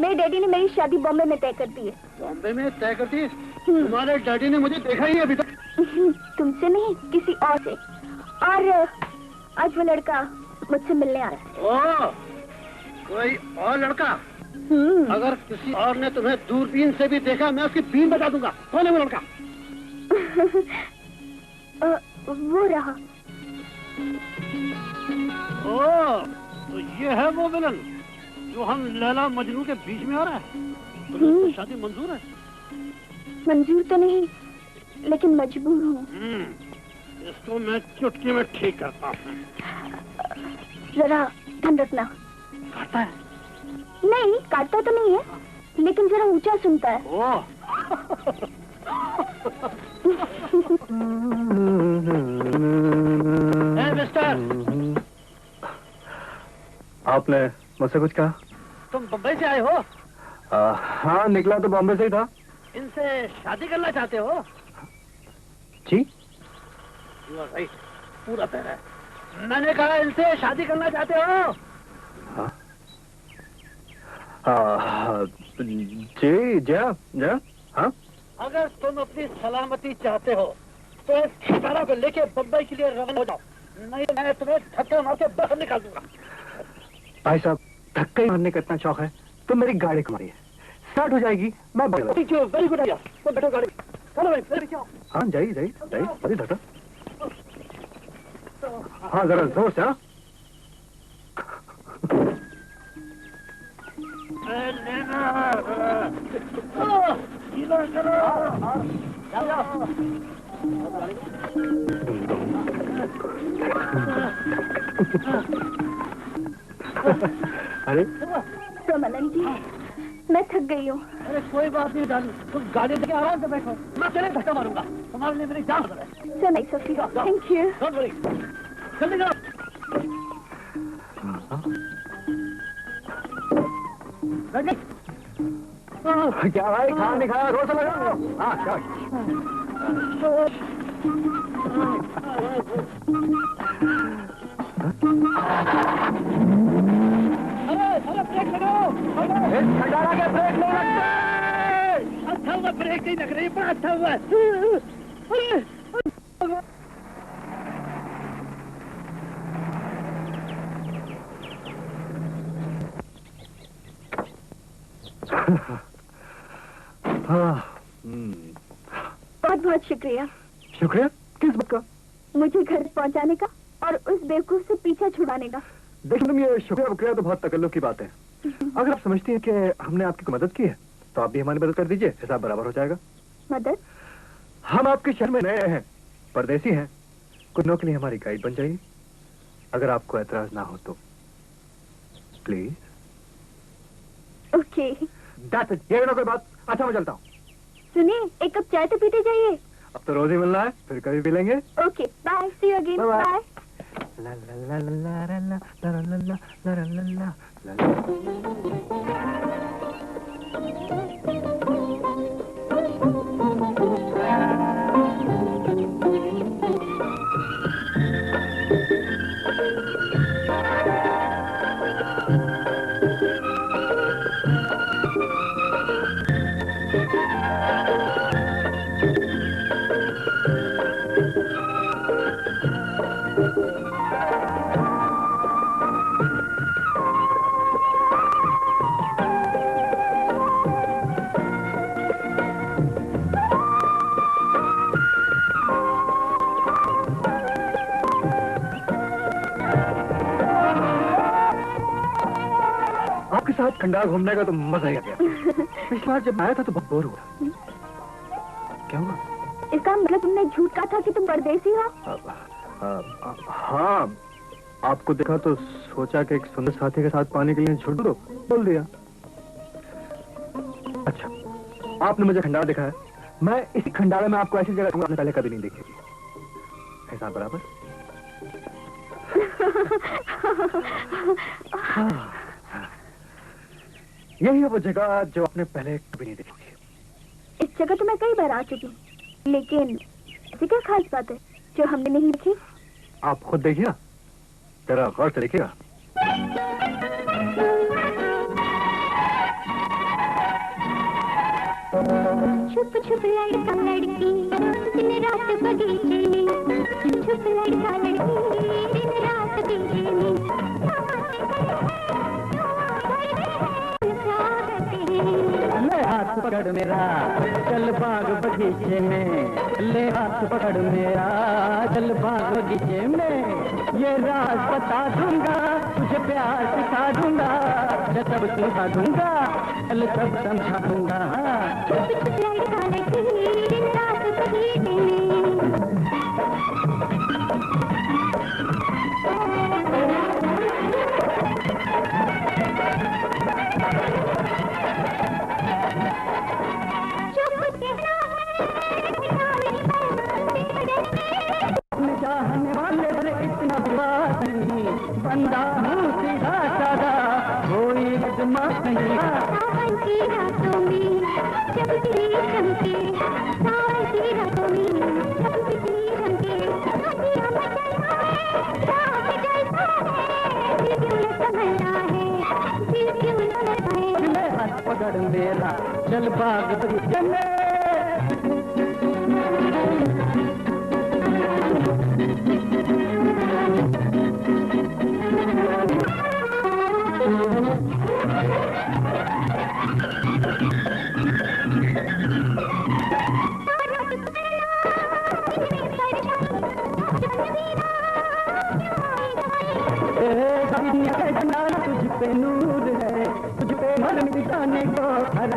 मेरे डैडी ने मेरी शादी बॉम्बे में तय कर दी है।
बॉम्बे में तय कर दी? तुम्हारे डैडी ने मुझे देखा ही अभी तक।
तुमसे नहीं, किसी और से। और आज वो लड़का मुझसे मिलने आ रहा है।
ओ, कोई और लड़का? अगर किसी और ने तुम्हें दूरबीन से भी देखा, मैं उसकी बीन बता दूंगा। कौन है वो लड़का?
वो रहा।
ओ, तो ये है वो विलन जो हम लैला मजनू के बीच में आ रहा है। तो शादी मंजूर है?
मंजूर तो नहीं, लेकिन मजबूर हूँ।
इसको मैं चुटकी में ठीक करता हूँ।
जरा ध्यान रखना।
काटता है?
नहीं, काटता तो नहीं है, लेकिन जरा ऊंचा सुनता है।
ओह। मिस्टर,
आपने मुझसे कुछ कहा?
तुम बम्बई से आए हो?
हाँ, निकला तो बॉम्बे से ही था।
इनसे शादी करना चाहते हो?
जी?
राइट, पूरा पैर है। मैंने कहा इनसे शादी करना चाहते हो?
हाँ। जी, जा, हाँ।
अगर तुम अपनी सलामती चाहते हो, तो इस खटारा को लेके बम्बई के लिए रवाना हो जाओ, नहीं मैं तुम्हें धक्का मार के बाहर निकाल दूंगा।
भाई साहब, धक्का ही मारने का इतना शौक है तो मेरी गाड़ी को मारिए, स्टार्ट हो जाएगी, मैं बढ़
वेरी गुड आइडिया। तो बैठो गाड़ी में। चलो भाई, फिर क्या?
हाँ, जाइए, अरे धक्का। हाँ, जरा जोर से। हाँ, अरे
तो मनन जी, मैं थक गई हूँ।
अरे कोई बात नहीं डाली, तुम गाड़ी लेके आराम से बैठो, मैं चले धक्का मारूंगा। तुम्हारे लिए मेरी जान है।
So nice of you. Thank you.
Don't worry, जल्दी जाओ।
क्या भाई, खाना नहीं खाया? रोज लगा। हाँ, क्या?
अरे ब्रेक लगाओ।
खटारा के ब्रेक नहीं लगते।
अच्छा हुआ ब्रेक नहीं लग रही, बड़ा अच्छा हुआ।
बहुत बहुत शुक्रिया।
शुक्रिया? किस बात का?
मुझे घर पहुंचाने का और उस बेवकूफ से पीछा छुड़ाने का।
देखो तुम, ये शुक्रिया तो बहुत तकल्लुफ की बात है। अगर आप समझती हैं कि हमने आपकी मदद की है, तो आप भी हमारी मदद कर दीजिए, हिसाब बराबर हो जाएगा।
मदद?
हम आपके शहर में नए हैं, परदेसी हैं, कुछ दिनों के लिए हमारी गाइड बन जाइए, अगर आपको ऐतराज ना हो तो प्लीज।
ओके।
That's it. ये ना कोई बात। अच्छा, मैं चलता हूँ।
सुनिए, एक कप चाय तो पीते जाइए।
अब तो रोज ही मिलना है, फिर कभी पी लेंगे।
Okay, bye, see you again.
Bye-bye.
Bye.
ला ला ला ला ला ला ला ला ला ला ला ला ला ला। आपके साथ खंडार घूमने का तो मजा ही आ गया। पिछली बार जब आया था तो बहुत बोर हुआ। क्या हुआ?
इसका मतलब तुमने झूठ कहा था कि तुम परदेसी हो?
हाँ, आपको देखा तो सोचा कि एक सुंदर साथी के साथ पाने के लिए झूठ बोल दिया। अच्छा, आपने मुझे खंडार दिखाया, मैं इसी खंडारे में आपको ऐसी जगह दूंगा आपने पहले कभी नहीं देखी। हिसाब बराबर? हाँ, यही है वो जगह जो आपने पहले कभी नहीं देखी थी।
इस जगह तो मैं कई बार आ चुकी हूँ, लेकिन ऐसी क्या खास बात है जो हमने नहीं देखी?
आप खुद देखिए ना, जरा गौर से देखिएगा।
छुप छुप लड़का लड़की दिन रात बगीचे में, छुप लड़का लड़की दिन रात बगीचे में,
ले हाथ पकड़ मेरा चल बाग बगीचे में, ले हाथ पकड़ मेरा चल बाग बगीचे में, ये राज बता दूंगा तुझे प्यार सिखा दूंगा, सब सिखा दूंगा चल सब समझा दूंगा।
छुप छुप लड़का लड़की दिन रात बगीचे में।
चाहने वाले पर इतना विश्वास नहीं, बंदा हूँ सीधा साधा कोई बदमाश नहीं।
सावन की रातों में जब बिजली चमके, सावन की रातों में जब बिजली चमके, हंसिया मचलता है, रात जलता है, दिल क्यों न संभलता है, दिल क्यों न लगता है।
ले हाथ पकड़ मेरा चल बाग बगीचे में। तुझ पे नूर है, तुझ पे मर मिटाने को हर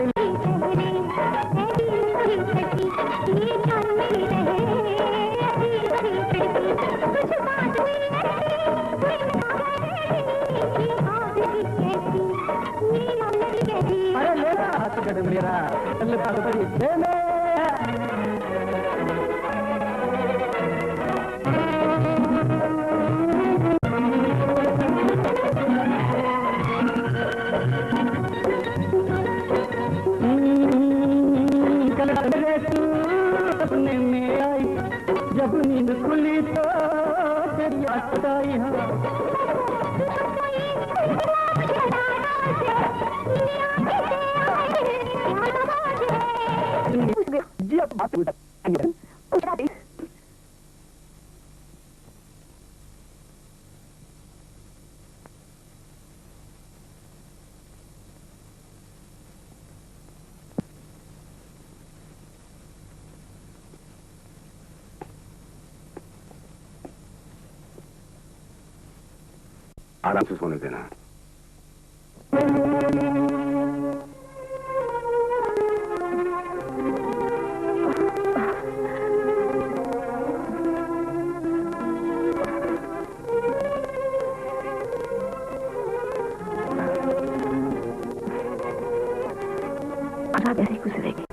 अरे ले हाथ पकड़ मेरा चल बाग बगीचे में। सपने में आई जब नींद खुली तो तेरी याद आई।
आराम से सोने देना।
रात ऐसे ही गुजरेगी।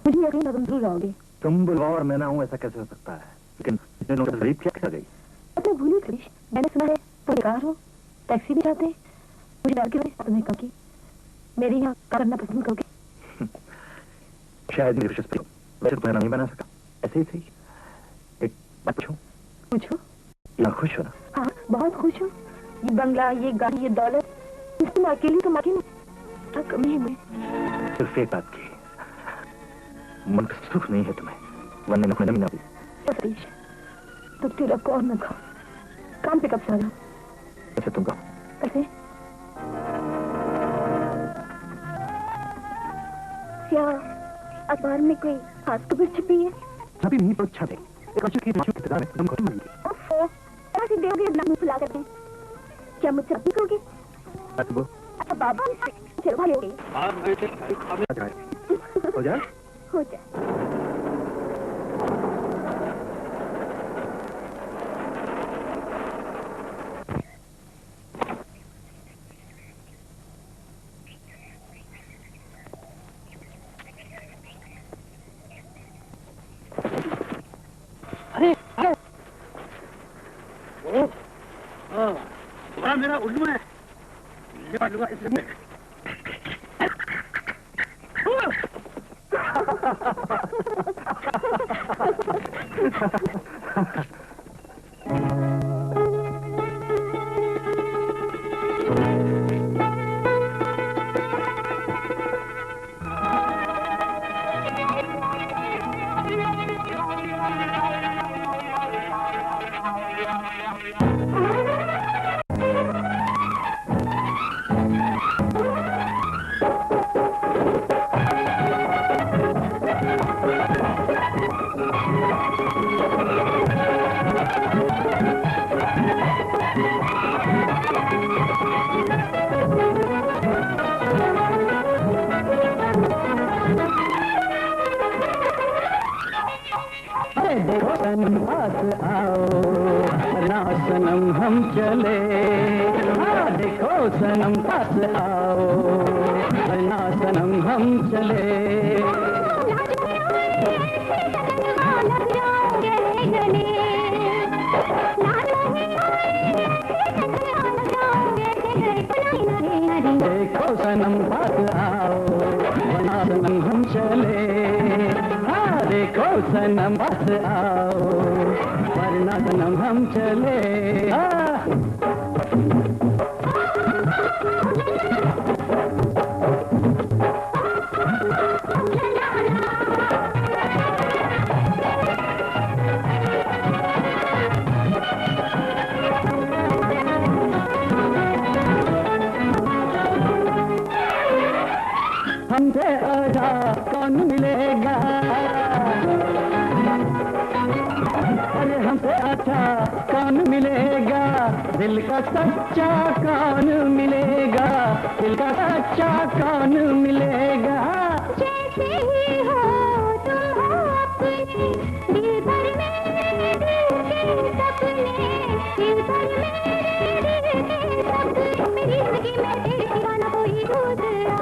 मुझे यकीन है तुम जरूर आओगे।
तुम बुलवाओ और मैं ना हूँ ऐसा कैसे हो सकता है? लेकिन गरीब क्या गई?
अपने भूली थी, मैंने सुना है तुम बेकार हो, टैक्सी भी चाहते, मुझे डर के वजह तुमने कहा कि मेरे यहाँ करना पसंद करोगे।
शायद मेरी विश्वास वैसे तुम्हें नहीं बना सका, ऐसे ही सही। एक बात पूछूं?
पूछो।
यहाँ खुश हो ना?
हाँ बहुत खुश हूँ। ये बंगला, ये गाड़ी, ये दौलत, तुम अकेली तो मकी नहीं कमी है।
सिर्फ एक बात की,
मन का सुख नहीं है तुम्हें, वरना अपने जमीन आती।
सतीश, तू तिलक और न खा, काम पे कब से आ जाओ?
कैसे तुम कहो?
कैसे?
क्या अखबार में कोई खास खबर छपी है?
छपी नहीं तो छपे। एक अच्छी की इंतजार में तुम खत्म होंगे।
ओफो, कैसे दोगे अपना मुंह फुला कर? क्या मुझसे अपनी कहोगे? अच्छा बाबा, चलो भाई हो गई।
हो जाए?
हो जाए।
मेरा उल्लू है,
सनम पास आओ ना सनम हम चले, हाँ देखो सनम पास आओ ना सनम हम चले। देखो सनम पास आओ ना सनम हम चले, देखो सनम पास आओ वरना सनम हम चले। हमसे आजा कौन मिलेगा, अरे हमसे अच्छा कौन मिलेगा, दिल का सच्चा कौन मिलेगा, दिल का सच्चा कौन मिलेगा।
जैसे ही हो तुम हो अपने, दिल भर मेरे दिल के सपने, दिल भर मेरे दिल के सपने, मेरी जिंदगी में तेरे सिवा ना कोई दूसरा।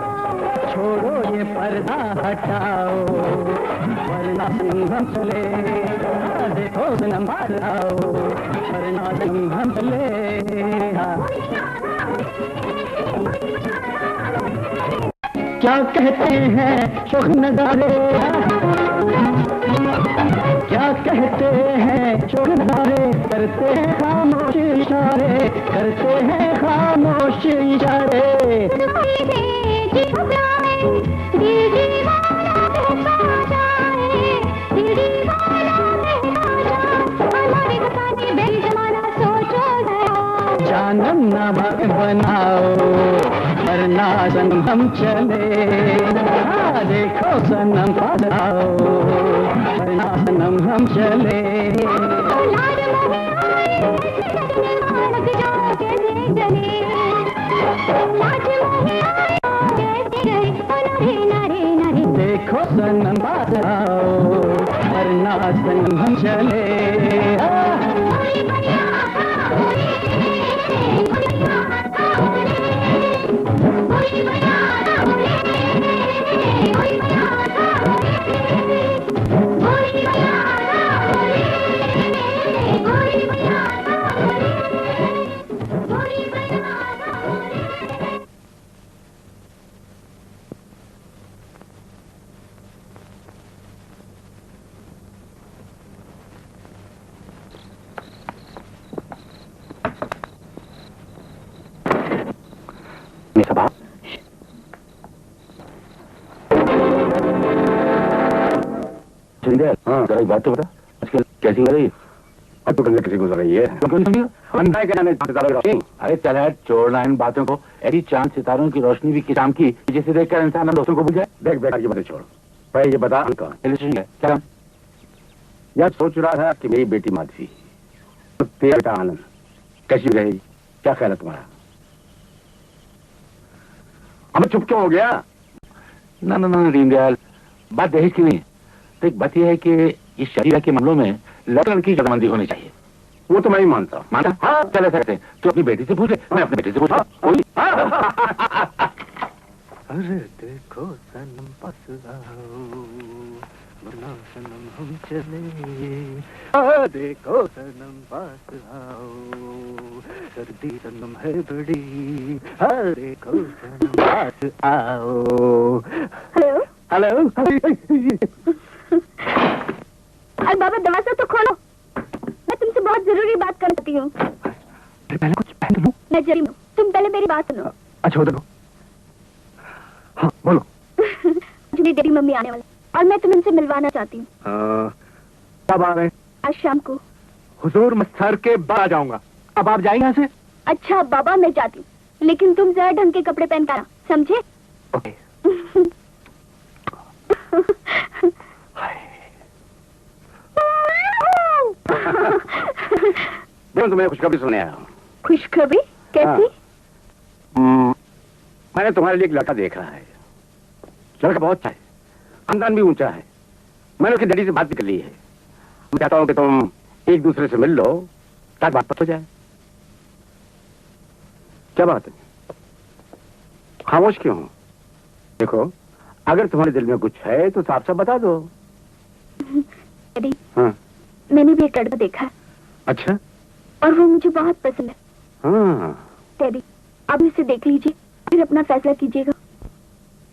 छोड़ो ये पर्दा हटाओ वरना सनम हम चले, देखो सनम पास आओ वरना सनम हम चले। क्या कहते हैं शोख नजारे, क्या कहते हैं शोख नजारे, करते हैं खामोश इशारे, करते हैं खामोश इशारे। जानम ना बनाओ वरना सनम हम चले, हाँ देखो सनम पास आओ वरना सनम हम चले। देखो सनम पास आओ वरना सनम हम चले।
हाँ जरा एक बात तो बता, आजकल कैसी हो रही है?
अब तो कैसी गुजर रही है? अंधा के जाने सितारों की रोशनी।
अरे चल है, छोड़ना इन बातों को। ऐसी चांद सितारों की रोशनी भी किस काम की, जिसे देखकर इंसान हम दोस्तों को भूल जाए।
देख बेकार की बातें छोड़, भाई ये बता कौन
है क्या?
यार सोच रहा था कि मेरी बेटी माधवी तो तेरा बेटा आनंद कैसी रहेगी, क्या ख्याल है तुम्हारा? अब चुप क्यों हो गया?
ना ना ना दीनदयाल, बात दहेज की नहीं है। तो एक बात यह है कि इस शादी के मामलों में लड़की की रजामंदी होनी चाहिए।
वो तो मैं ही मानता।
मानता? हाँ चल ऐसा करते हैं, तू अपनी बेटी से पूछ ले, मैं अपनी बेटी से पूछता हूँ।
अरे देखो सनम पास आओ, वरना सनम हम चले। देखो सनम पास आओ, सर्दी सनम है बड़ी। देखो सनम पास आओ।
Hello
hello.
अरे बाबा दरवाजा तो खोलो, मैं तुमसे बहुत जरूरी बात करती हूँ।
पहले कुछ पहन लो।
मैं जरी हूँ, तुम पहले मेरी बात सुनो।
अच्छा उधर हाँ बोलो।
मेरी डैडी मम्मी आने वाले और मैं तुम्हें उनसे मिलवाना चाहती हूँ।
कब आ रहे?
आज शाम को।
हुजूर मैं सर के बाद आ जाऊंगा। अब आप जाएंगे यहाँ से?
अच्छा बाबा मैं जाती हूँ, लेकिन तुम जरा ढंग के कपड़े पहन कर आना, समझे?
ओके।
तुम्हें खुशखबरी सुनाने आया हूँ।
खुशखबरी कैसी?
मैंने तुम्हारे लिए एक लड़का देखा है। लड़का बहुत अच्छा है, खानदान भी ऊंचा है। मैंने उसके डैडी से बात भी कर ली है। मैं चाहता हूँ कि तुम एक दूसरे से मिल लो ताकि बात हो जाए। क्या बात है, खामोश क्यों हो? देखो अगर तुम्हारे दिल में कुछ है तो साफ साफ बता दो।
डैडी
हाँ
मैंने भी एक लड़का देखा है।
अच्छा?
और वो मुझे बहुत पसंद है।
हाँ
डैडी अब इसे देख लीजिए, फिर अपना फैसला कीजिएगा।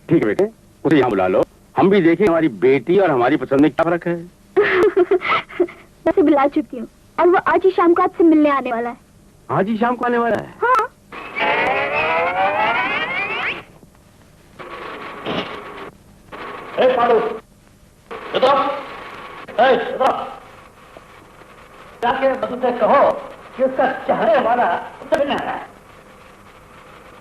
ठीक है बेटे, उसे यहाँ बुला लो, हम भी देखें हमारी बेटी और हमारी पसंद में क्या फर्क है।
मैं उसे बुला चुकी हूँ और वो आज ही शाम को आपसे मिलने आने वाला है।
आज ही शाम को आने वाला है?
हाँ।
जाके मधु से कहो कि उसका चेहरे वाला मिलने आया है।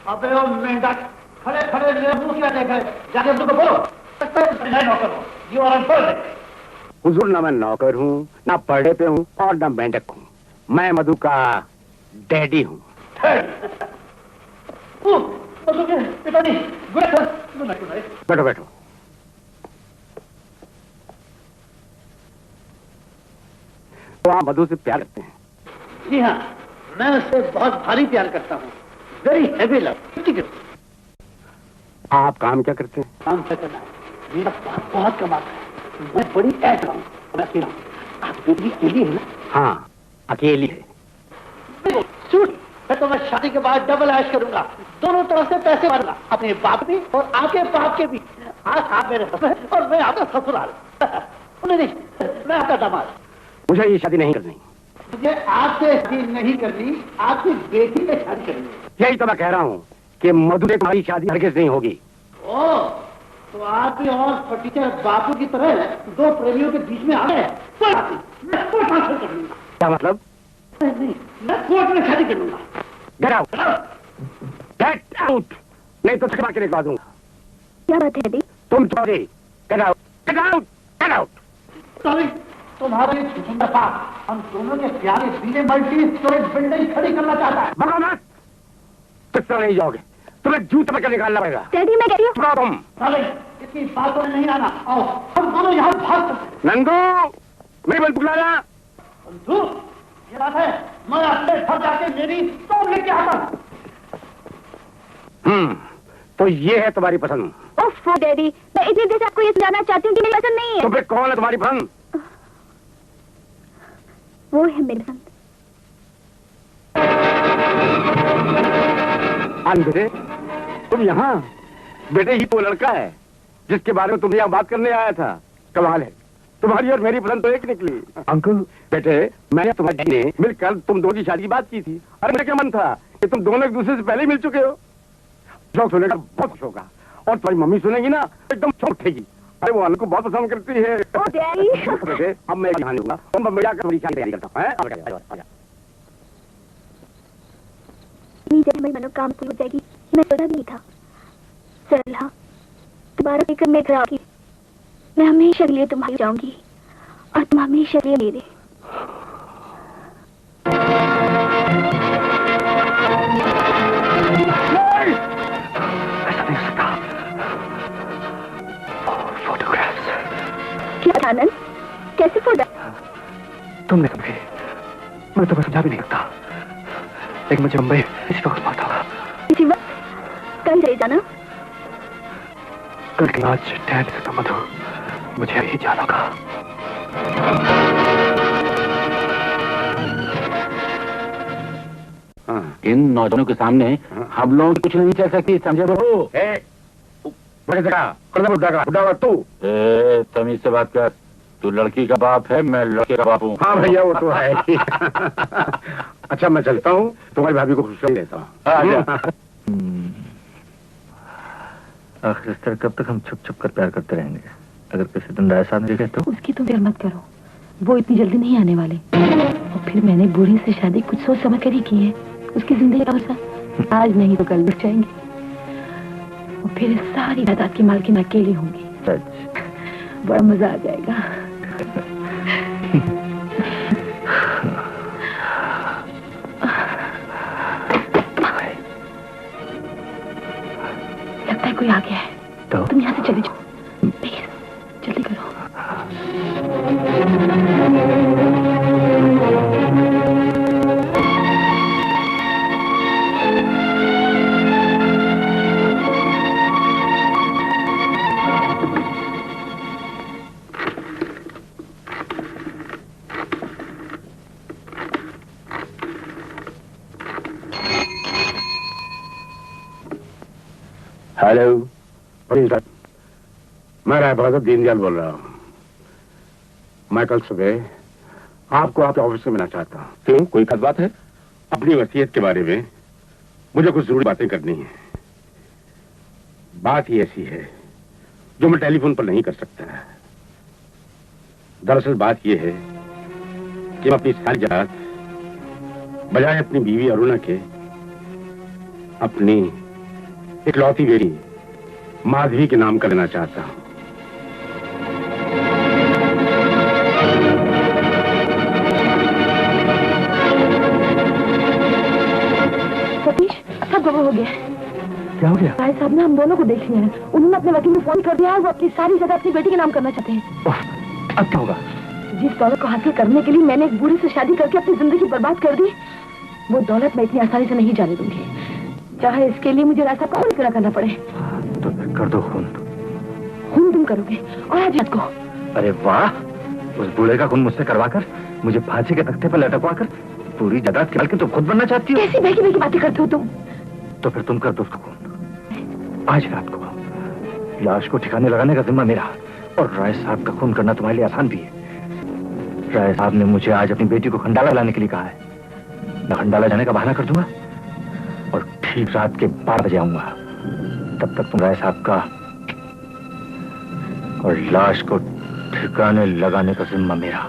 अबे वो मेंढक खड़े खड़े मुंह क्या देख रहे? जाके मधु को बोलो नौकर हो, यू आर अनफॉर्ड।
हुजूर ना मैं नौकर हूँ, ना पढ़े पे हूँ और ना मेंढक हूँ। मैं मधु का डैडी हूँ।
मधु के पिताजी
बैठो बैठो। तो आप मधु से प्यार करते हैं?
जी हाँ, मैं उससे बहुत भारी प्यार करता हूँ। Very heavy love.
आप काम क्या करते हैं?
काम क्या करना है, मेरा बहुत कमाता है। मैं बड़ी ऐश हूँ। मैं अकेला हूँ। आप बेटी अकेली है ना?
हाँ अकेली है।
सूट मैं तो मैं शादी के बाद डबल ऐश करूंगा, दोनों तरफ से पैसे मारूंगा, अपने बाप भी और आपके बाप के भी। आप मेरे ससुर और मैं आपका ससुराल। नहीं मैं आपका दामाद।
मुझे ये शादी नहीं करनी।
मुझे आपसे शादी नहीं करनी, आपकी बेटी से शादी करनी है।
यही तो मैं कह रहा हूँ कि मधु से तुम्हारी शादी हरगिज नहीं होगी।
ओह, तो आप भी और फटीचर बापू की तरह दो प्रेमियों के बीच में आ गए। मैं कोर्ट ट्रांसफर कर लूंगा।
क्या मतलब?
नहीं, मैं कोर्ट में शादी कर लूंगा।
गेट आउट, गेट आउट, नहीं तो चकमा के निकलवा दूंगा।
क्या बात है डैडी?
तुम Chaudhary, get out, get out, get out.
तुम्हारे हम दोनों के प्यारे बीने मल्टी स्टोरेज बिल्डिंग खड़ी करना चाहता है।
भगो मत, किस तरह नहीं जाओगे? तुम्हें जूते में निकालना पड़ेगा।
डैडी मैं कहती हूँ
तुम
इतनी बातों में नहीं आना। आओ हम दोनों यहाँ भाग सकते।
नंदू मेरी बल बुलाना।
नंदू ये बात है, मैं अपने घर जाके मेरी तो लेके आता।
तो ये है तुम्हारी पसंद?
ओह डैडी, मैं इतनी देर से आपको ये समझाना चाहती हूँ कि मेरी पसंद नहीं है।
तो फिर कौन है तुम्हारी पसंद?
वो है मेरी पसंद।
बेटे तुम यहाँ? बेटे ही तो लड़का है जिसके बारे में तुम यहाँ बात करने आया था। कमाल है, तुम्हारी और मेरी पसंद तो एक निकली।
अंकल
बेटे मैंने तुम्हारे ने मिलकर तुम दोनों की शादी की बात की थी। अरे मेरा क्या मन था कि तुम दोनों एक दूसरे से पहले ही मिल चुके हो। जो सुनेगा बहुत खुश होगा और तुम्हारी मम्मी सुनेगी ना एकदम चौंक उठेगी। अरे वो अनु को बहुत पसंद करती है।
ओ डैडी।
बेटे अब मैं ध्यान दूंगा, तुम बम्बई जाकर परीक्षा की तैयारी करता हूँ।
जब हमारी मनोकामना पूरी हो जाएगी, मैं सोचा भी नहीं था। सरला, दोबारा लेकर मैं घर आऊंगी। मैं हमेशा के लिए तुम्हारी जाऊंगी और तुम हमेशा के लिए मेरे।
ऐसा नहीं हो सकता। फोटोग्राफ्स।
क्या आनंद, कैसे फोटो?
तुमने समझी, मैं तुम्हें समझा भी नहीं सकता, लेकिन मुझे मुंबई इसी वक्त पहुंचा होगा।
इसी वक्त? कल चले जाना?
कल की आज टहल से संबंध हो, मुझे यही जाना होगा।
इन नौजवानों के सामने हम लोग कुछ नहीं कह सकती, समझे बहू?
बुढ़ा तू।
तमीज से बात कर, तू लड़की का बाप है, मैं लड़के का बाप हूँ।
हाँ भैया वो तो है। अच्छा मैं चलता हूँ, तुम्हारी भाभी को खुश देता हूँ।
आखिर इस तरह कब तक हम छुप छुप कर प्यार करते रहेंगे? अगर किसी दिन राय साहब ने देखे तो?
उसकी तुम फिक्र मत करो, वो इतनी जल्दी नहीं आने वाले। और फिर मैंने बूढ़ी से शादी कुछ सोच समझ कर ही की है। उसकी जिंदगी का भरोसा आज नहीं तो कल लुट जाएंगे और फिर सारी जायदाद की मालकिन अकेली होंगी।
सच?
बड़ा मजा आ जाएगा। लगता है कोई आ गया है।
तो
तुम यहाँ से चले जाओ, प्लीज जल्दी करो।
हेलो, मैं राय बहादुर दीनदयाल बोल रहा हूँ। मैं कल सुबह आपको आपके ऑफिस में मिलना चाहता हूँ। क्यों, कोई खास बात है? अपनी वसीयत के बारे में मुझे कुछ जरूरी बातें करनी है। बात ही ऐसी है जो मैं टेलीफोन पर नहीं कर सकता। दरअसल बात यह है कि मैं अपनी सारी जायदाद बजाय अपनी बीवी अरुणा के अपनी इकलौती बेटी माधवी के नाम कर लेना चाहता हूं।
सतीश, सब गड़बड़ हो गया।
क्या हो गया?
राय साहब ने हम दोनों को देख लिया है। उन्होंने अपने वकील को फोन कर दिया है। वो अपनी सारी जगह अपनी बेटी के नाम करना चाहते हैं।
अब क्या होगा?
जिस दौलत को हासिल करने के लिए मैंने एक बूढ़े से शादी करके अपनी जिंदगी बर्बाद कर दी, वो दौलत मैं इतनी आसानी से नहीं जाने दूंगी, चाहे इसके लिए मुझे राय साहब का खून खड़ा करना पड़े।
तो फिर कर दो खून।
खून तुम करोगे और आज रात को?
अरे वाह, उस बूढ़े का खून मुझसे करवाकर मुझे फांसी के तख्ते पर लटकवाकर पूरी जायदाद के मालकिन तुम खुद बनना चाहती हो?
कैसी बहकी बहकी बातें करते हो तुम?
तो फिर तुम कर दो उसका खून आज रात को। लाश को ठिकाने लगाने का जिम्मा मेरा, और राय साहब का खून करना तुम्हारे लिए आसान भी है। राय साहब ने मुझे आज अपनी बेटी को खंडाला लाने के लिए कहा है। मैं खंडाला जाने का बहाना कर दूंगा और ठीक रात के 12 बजे आऊंगा। तब तक तुम राय साहब का और लाश को ठिकाने लगाने का जिम्मा मेरा।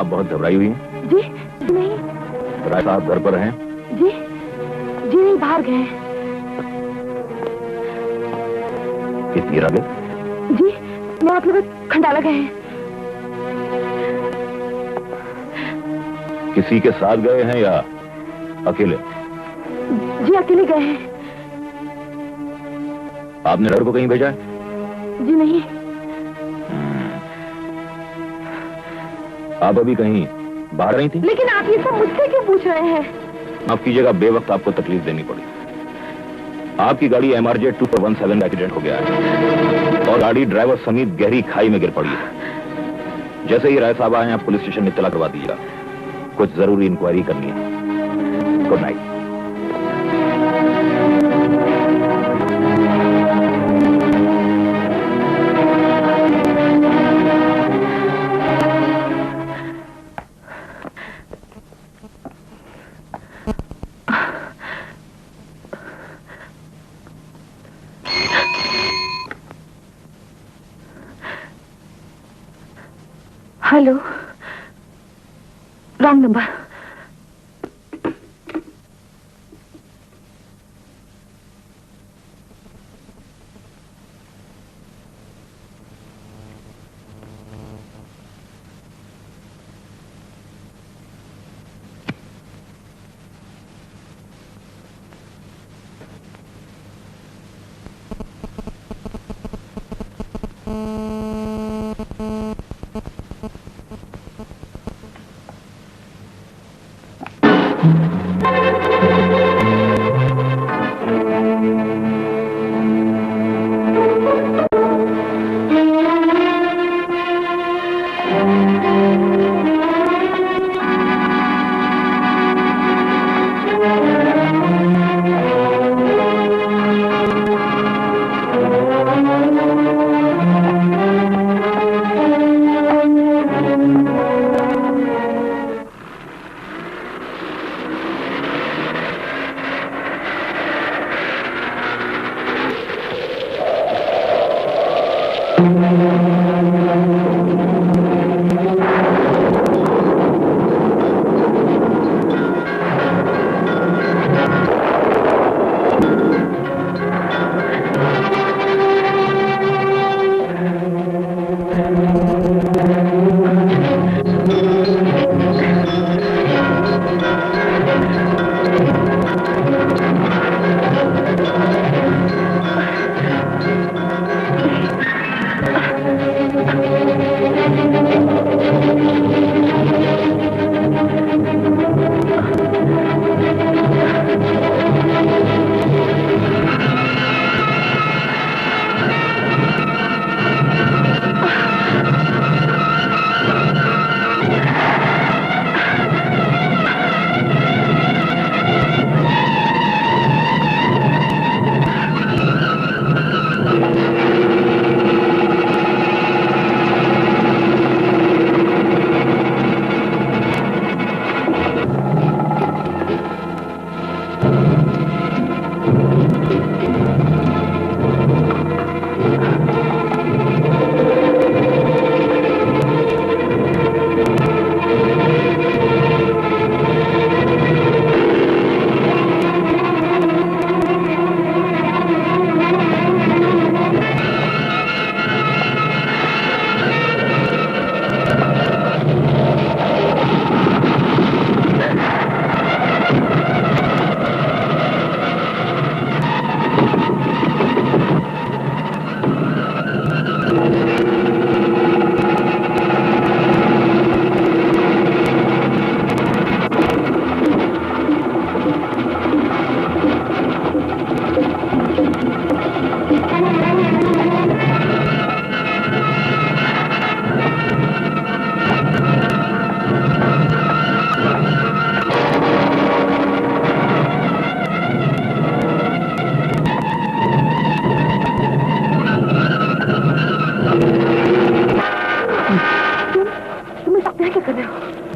आप बहुत घबराई हुई हैं?
जी नहीं।
राय साहब घर पर हैं?
जी जी नहीं, बाहर गए हैं।
कितनी रात?
जी मैं आप लोग खंडाला गए हैं।
किसी के साथ गए हैं या अकेले?
जी अकेले गए हैं।
आपने लड़के को कहीं भेजा है?
जी नहीं।
आप अभी कहीं बाहर नहीं थी?
लेकिन आप ये सब मुझसे क्यों पूछ रहे हैं?
माफ कीजिएगा, बेवक्त आपको तकलीफ देनी पड़ी। आपकी गाड़ी MRJ 2417 एक्सीडेंट हो गया है और गाड़ी ड्राइवर समेत गहरी खाई में गिर पड़ी है। जैसे ही राय साहब आए आप पुलिस स्टेशन में इत्तला करवा दीजिएगा, कुछ जरूरी इंक्वायरी करनी है। Good night.
Hello, wrong number.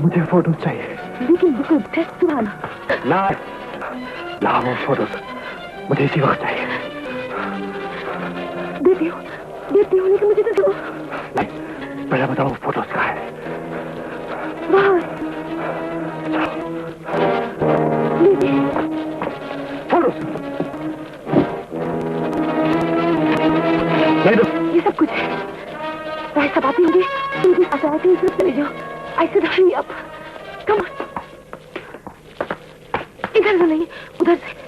मुझे फोटो चाहिए।
लेकिन बिल्कुल टेस्ट वाला।
ला वो फोटो, मुझे इसी वक्त चाहिए।
देती हूँ लेकिन मुझे तो दो।
नहीं, पहले बताओ फोटो कहाँ है।
बहुत। लीजिए।
छोड़ो।
ये सब कुछ है। भाई सब आती होंगी, उनके साथ आते हैं, इसमें चले जाओ। ऐसे हरी अप। Come on. इधर से नहीं, उधर से।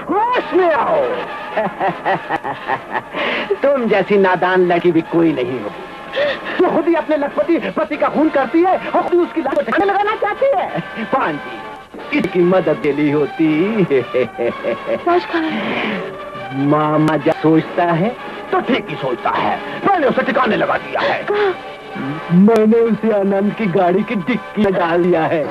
होश में आओ। तुम जैसी नादान लड़की भी कोई नहीं हो जो खुद ही अपने लखपति पति का खून करती है और खुद ही उसकी लाश को ठिकाने लगाना चाहती है। पांजी, इसकी मदद के लिए होती। मामा जब सोचता है तो ठीक ही सोचता है। मैंने उसे ठिकाने लगा दिया है। मैंने उसे आनंद की गाड़ी की डिक्की में डाल दिया है।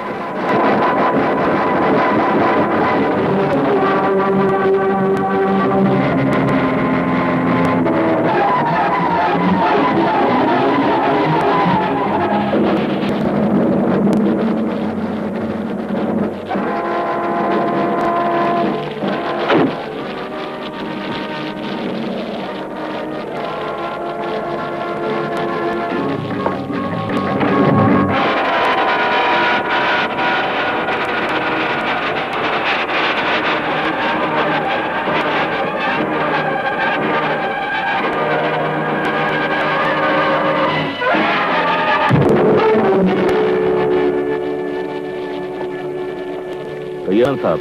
साहब,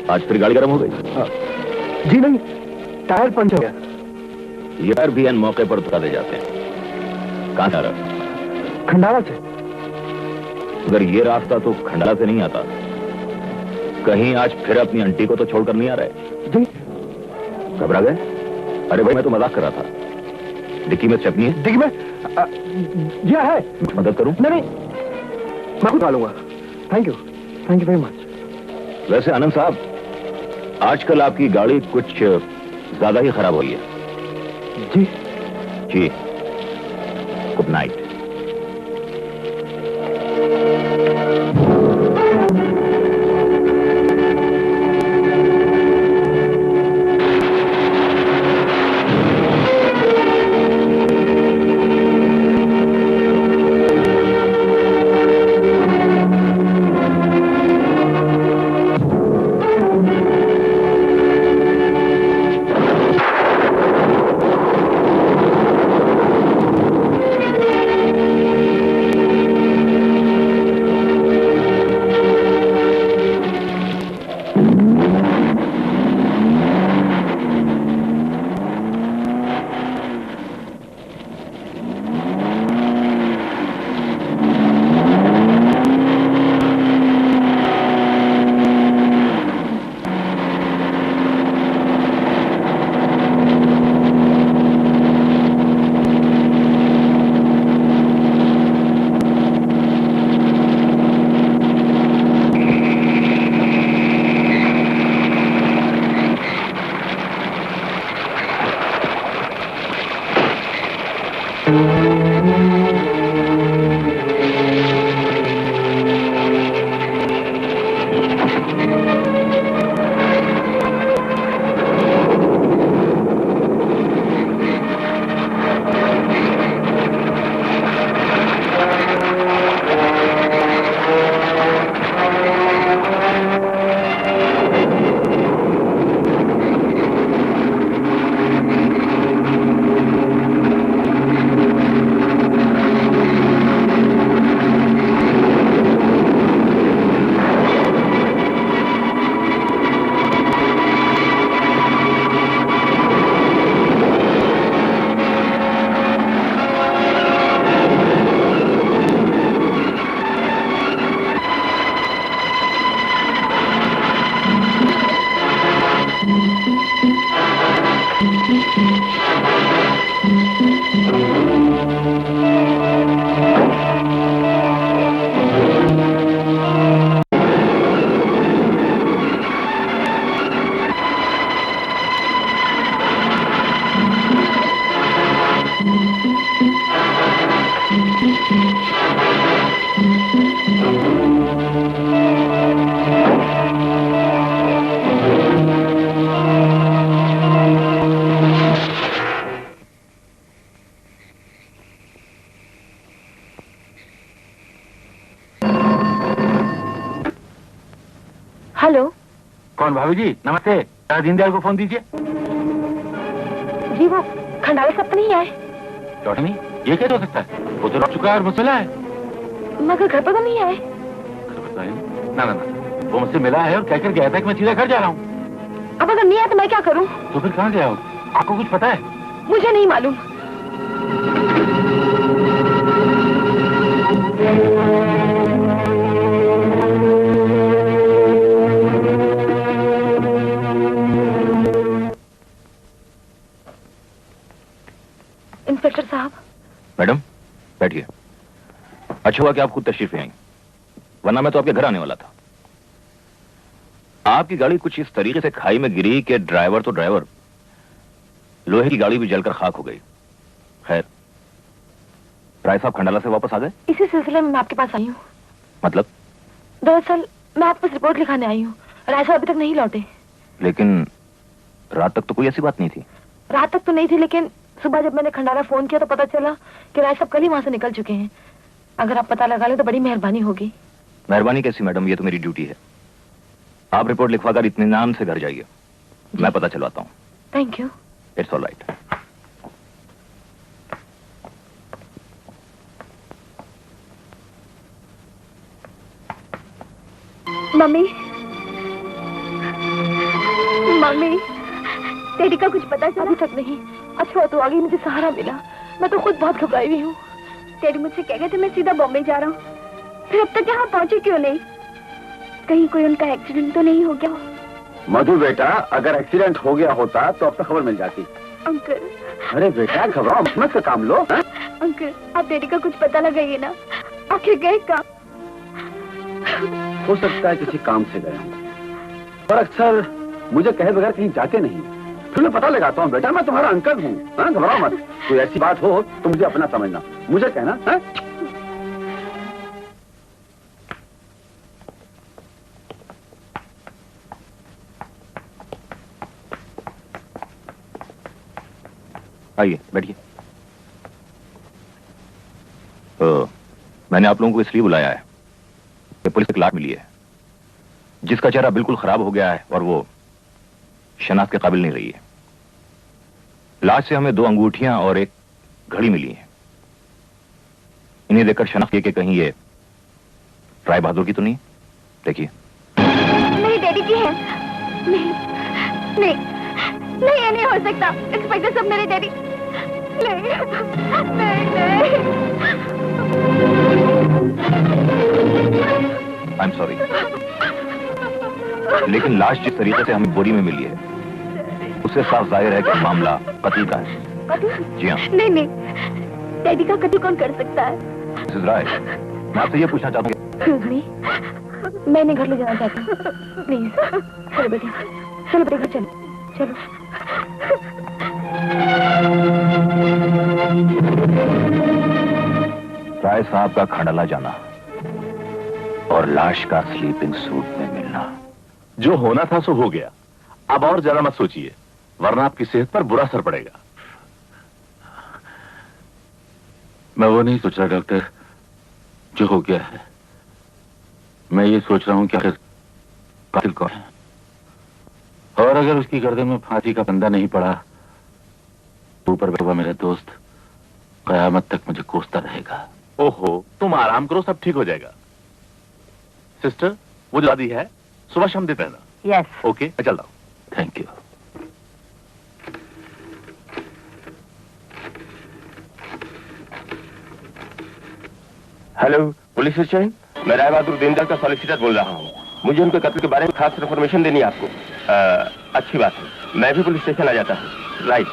आज फिर गाड़ी गर्म हो गई?
जी नहीं, टायर पंच हो गया।
ये टायर भी मौके पर उतार दे जाते हैं। कहां जा रहा?
खंडाला से।
अगर ये रास्ता तो खंडाला से नहीं आता, कहीं आज फिर अपनी आंटी को तो छोड़कर नहीं आ रहा है?
जी।
घबरा गए? अरे भाई, मैं तो मजाक कर रहा था। डिक्की में चटनी है?
डिक्की में यह है।
मदद करूं?
नहीं, मैं खुद डालूंगा। Thank you very much.
वैसे आनंद साहब, आजकल आपकी गाड़ी कुछ ज्यादा ही खराब हुई है।
जी
जी। Good night.
हेलो।
कौन भाभी जी? नमस्ते, जरा दीनदयाल को फोन दीजिए।
जी वो खंडाला सब तो नहीं आए।
चौधरी, ये क्या हो सकता है? वो तो लौट चुका है और मुझसे मिला है।
मगर घर पर तो नहीं आए।
ना ना ना, वो मुझसे मिला है और कहकर गया था कि मैं सीधा घर जा रहा हूँ।
अब अगर नहीं आया तो मैं क्या करूँ?
तो फिर कहाँ गया हो? आपको कुछ पता है?
मुझे नहीं मालूम। इंस्पेक्टर साहब।
मैडम बैठिए। अच्छा हुआ कि आप खुद तशरीफ ले आई, वरना मैं तो आपके घर आने वाला था। आपकी गाड़ी कुछ इस तरीके से खाई में गिरी कि ड्राइवर तो ड्राइवर, लोहे की गाड़ी भी जलकर खाक हो गई। खैर, राय साहब खंडाला से वापस आ गए?
इसी सिलसिले में मैं आपके पास आई हूँ।
मतलब?
दरअसल मैं आपके पास रिपोर्ट लिखाने आई हूँ। राय साहब अभी तक नहीं लौटे।
लेकिन रात तक तो कोई ऐसी बात नहीं थी।
रात तक तो नहीं थी, लेकिन सुबह जब मैंने खंडाला फोन किया तो पता चला कि राय साहब कल ही वहां से निकल चुके हैं। अगर आप पता लगा ले तो बड़ी मेहरबानी होगी।
मेहरबानी कैसी मैडम, ये तो मेरी ड्यूटी है। आप रिपोर्ट लिखवाकर इत्मीनान से घर जाइए, मैं पता चलवाता हूँ।
Thank you.
It's all right.
Mummy, mummy, तेरी का कुछ पता चला?
अभी तक नहीं। अच्छा तो आगे मुझे सहारा मिला। मैं तो खुद बहुत घबराई हुई हूँ।
तेरी मुझसे कह गए थे मैं सीधा बॉम्बे जा रहा हूँ, फिर अब तक यहाँ पहुँचे क्यों नहीं? कहीं कोई उनका एक्सीडेंट तो नहीं हो गया?
मधु बेटा, अगर एक्सीडेंट हो गया होता तो अब तक खबर मिल जाती।
अंकल।
अरे बेटा घबराओ मत, से काम लो। हा?
अंकल आप डैडी का कुछ पता लगाइए ना, आखिर गए कहाँ?
हो सकता है किसी काम से गए हों, पर अक्सर मुझे कहे बगैर कहीं जाते नहीं। फिर मैं पता लगाता हूँ बेटा, मैं तुम्हारा अंकल हूँ। हाँ घबराओ मत, कोई ऐसी बात हो तो मुझे अपना समझना, मुझे कहना। हाँ?
आइए बैठिए। मैंने आप लोगों को इसलिए बुलाया है कि पुलिस को लाश मिली है जिसका चेहरा बिल्कुल खराब हो गया है और वो शनाख्त के काबिल नहीं रही है। लाश से हमें 2 अंगूठियां और एक घड़ी मिली है। इन्हें देखकर शनाख्त की कि कहीं ये राय बहादुर की तो नहीं। देखिए।
मेरी डैडी की है। नहीं नहीं नहीं, ये नहीं हो सकता। इंस्पेक्टर साहब मेरे डैडी नहीं नहीं नहीं।
आई एम सॉरी, लेकिन लाश जिस तरीके से हमें बोरी में मिली है उससे साफ जाहिर है कि मामला कत्ल का है। जी हाँ।
नहीं नहीं, डैडी का कत्ल कौन कर सकता है?
मिसेस राय, मैं आपसे ये पूछना चाहता हूँ।
एक्सक्यूज मी, मैं इन्हें घर ले जाना चाहती हूँ। प्लीज चलो बेटे, चलो बेटे घर चलो चलो।
राय साहब का खंडाला जाना और लाश का स्लीपिंग सूट में मिलना।
जो होना था सो हो गया, अब और ज्यादा मत सोचिए, वरना आपकी सेहत पर बुरा असर पड़ेगा।
मैं वो नहीं सोच रहा डॉक्टर, जो हो गया है। मैं ये सोच रहा हूं कि आखिर कातिल कौन है, और अगर उसकी गर्दन में फांसी का फंदा नहीं पड़ा तो ऊपर बैठा हुआ मेरा दोस्त कयामत तक मुझे कोसता रहेगा।
ओहो, तुम आराम करो, सब ठीक हो जाएगा। सिस्टर, वो जो दादी है सुबह शाम देते रहना।
यस।
ओके, मैं चल रहा हूं।
Thank you.
Hello police station, मैं राय बहादुर दीनदयाल का सॉलिसिटर बोल रहा हूँ। मुझे उनके कत्ल के बारे में खास इन्फॉर्मेशन देनी है आपको। अच्छी बात है, मैं भी पुलिस स्टेशन आ जाता हूँ। राइट।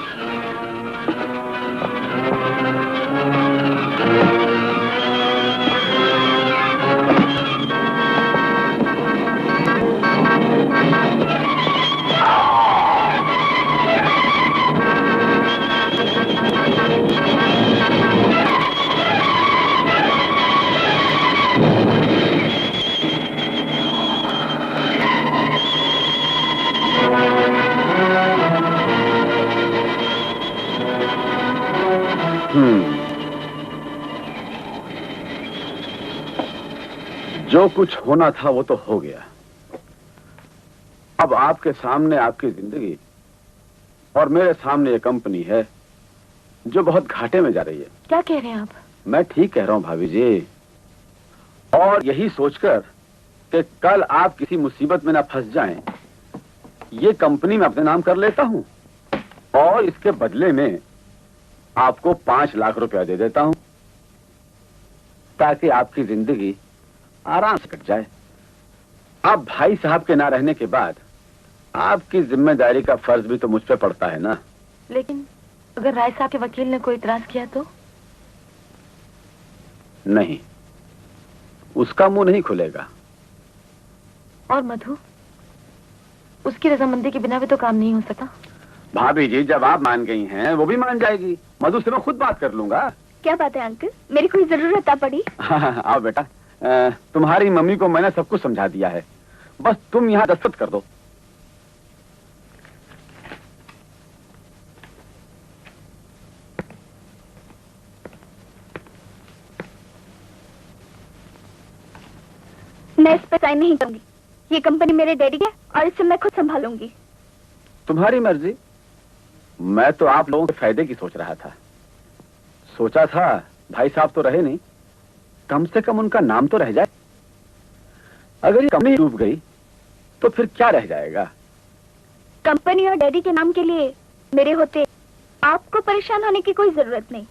जो कुछ होना था वो तो हो गया। अब आपके सामने आपकी जिंदगी और मेरे सामने ये कंपनी है जो बहुत घाटे में जा रही है।
क्या कह रहे हैं आप?
मैं ठीक कह रहा हूं भाभी जी, और यही सोचकर कि कल आप किसी मुसीबत में ना फंस जाएं, ये कंपनी मैं अपने नाम कर लेता हूं और इसके बदले में आपको 5 लाख रुपया दे देता हूं ताकि आपकी जिंदगी आराम से कट जाए। आप भाई साहब के ना रहने के बाद आपकी जिम्मेदारी का फर्ज भी तो मुझ पे पड़ता है ना।
लेकिन अगर राय साहब के वकील ने कोई इतराज किया तो?
नहीं, उसका मुंह नहीं खुलेगा।
और मधु, उसकी रजामंदी के बिना भी तो काम नहीं हो सकता।
भाभी जी, जब आप मान गई हैं वो भी मान जाएगी। मधु से मैं खुद बात कर लूंगा।
क्या बात है अंकल, मेरी कोई जरूरत आ पड़ी?
आओ बेटा, तुम्हारी मम्मी को मैंने सब कुछ समझा दिया है, बस तुम यहाँ दस्तखत कर दो।
मैं इस पर साइन नहीं करूंगी। ये कंपनी मेरे डैडी है और इसे मैं खुद संभालूंगी।
तुम्हारी मर्जी। मैं तो आप लोगों के फायदे की सोच रहा था। सोचा था भाई साहब तो रहे नहीं, कम से कम उनका नाम तो रह जाए। अगर ये कंपनी डूब गई तो फिर क्या रह जाएगा?
कंपनी और डैडी के नाम के लिए मेरे होते आपको परेशान होने की कोई जरूरत नहीं।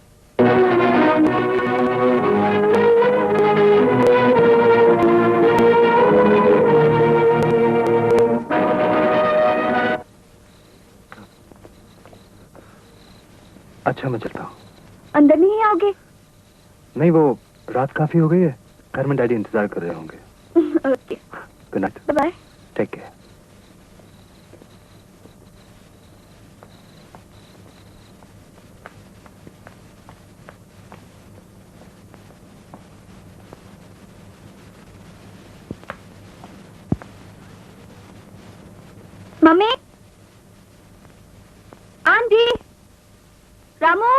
अच्छा, मैं चलता हूँ।
अंदर नहीं आओगे?
नहीं, वो रात काफी हो गई है, घर में डैडी इंतजार कर रहे होंगे।
Okay,
good night.
Bye.
Take care.
Mummy, aunty, Ramu,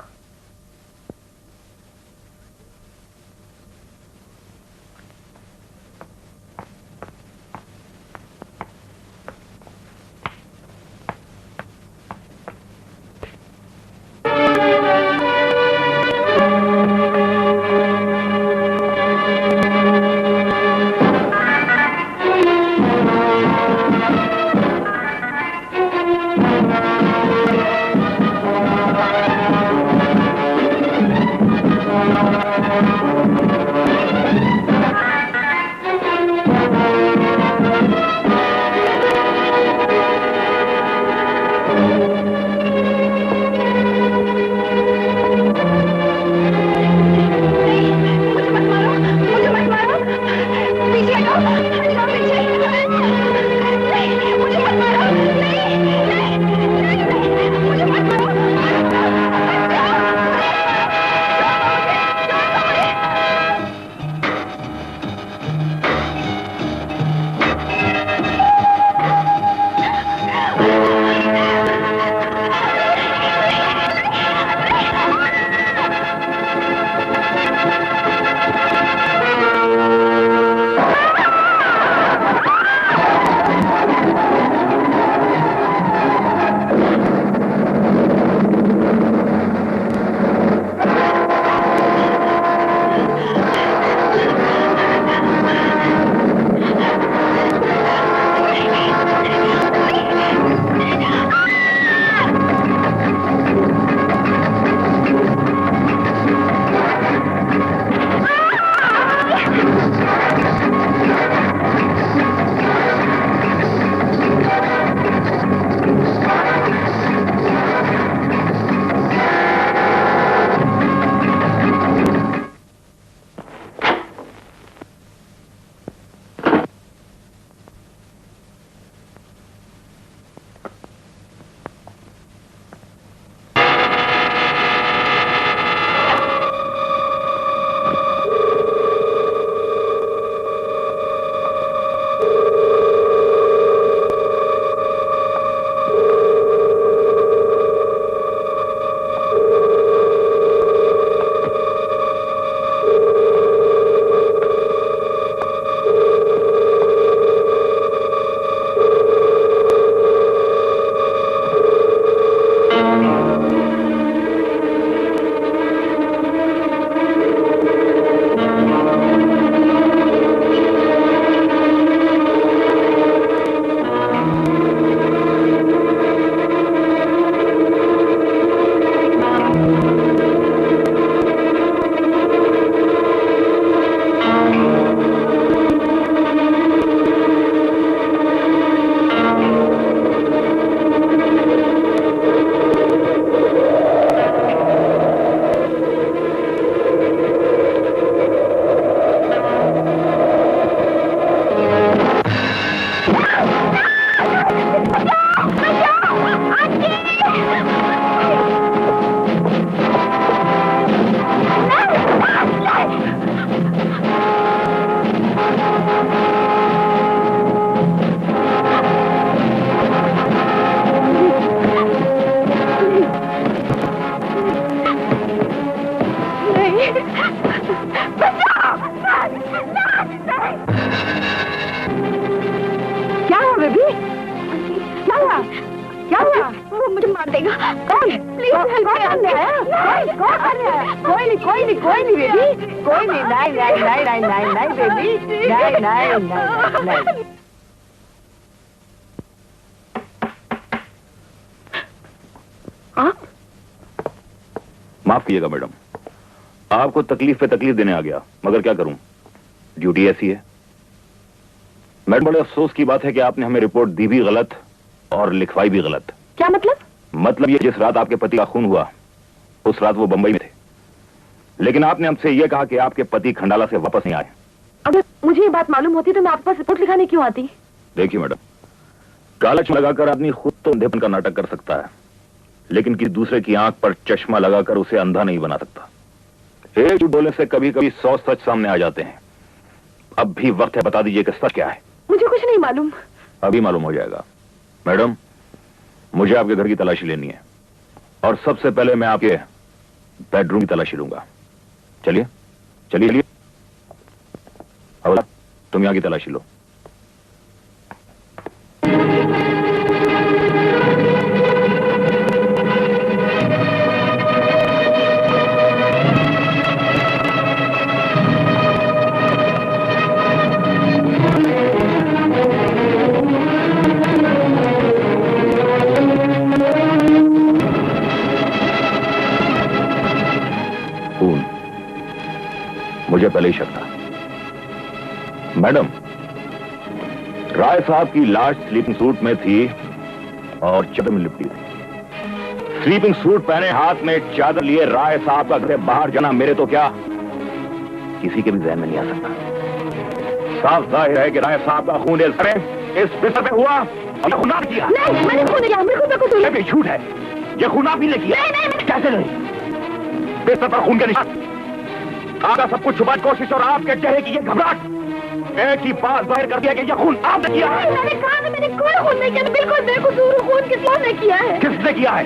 क्या हुआ बेबी? क्या हुआ? क्या हुआ?
वो मुझे मार देगा।
कौन? Please help me. कौन है? कोई नहीं बेबी, कोई नहीं। नहीं बेबी, नहीं। आप?
माफ कीजिएगा मैडम, आपको तकलीफ पे तकलीफ देने आ गया, मगर क्या करूं, ड्यूटी ऐसी है। मैडम, बड़े अफसोस की बात है कि आपने हमें रिपोर्ट दी भी गलत और लिखवाई भी गलत।
क्या मतलब?
मतलब ये, जिस रात आपके पति का खून हुआ उस रात वो बंबई में थे, लेकिन आपने हमसे यह कहा कि आपके पति खंडाला से वापस नहीं आए।
अगर मुझे ये बात मालूम होती तो मैं आपके पास रिपोर्ट लिखाने क्यों आती?
देखिए मैडम, काला चश्मा लगाकर आदमी खुद तो अंधेपन का नाटक कर सकता है, लेकिन किसी दूसरे की आंख पर चश्मा लगाकर उसे अंधा नहीं बना सकता। एक झूठ बोलने से कभी कभी 100 सच सामने आ जाते हैं। अब भी वक्त है, बता दीजिए कि सच क्या है।
मुझे कुछ नहीं मालूम।
अभी मालूम हो जाएगा। मैडम, मुझे आपके घर की तलाशी लेनी है और सबसे पहले मैं आपके बेडरूम की तलाशी लूंगा। चलिए चलिए, हवला, तुम यहां की तलाशी लो। मुझे पहले ही शक था। मैडम, राय साहब की लाश स्लीपिंग सूट में थी और चादर में लिपटी थी। स्लीपिंग सूट पहने, हाथ में चादर लिए राय साहब का घर से बाहर जाना मेरे तो क्या, किसी के भी जहन में नहीं आ सकता। साफ जाहिर है कि राय साहब का खून इस बिस्तर पे हुआ और ये खून आपने किया।
नहीं, मैंने खून नहीं किया,
ये झूठ है, ये खून आप ही ने किया।
नहीं।
कैसे नहीं? बिस्तर पर खून के निशान, आपका सब कुछ छुपाने की कोशिश और आपके चेहरे की ये घबराहट एक ही बात जाहिर कर दिया कि ये खून आपने किया है।
मैंने कहा था, मैंने कोई खून नहीं किया, बिल्कुल बेकसूर हूँ। खून किसने किया है?
किसने किया है?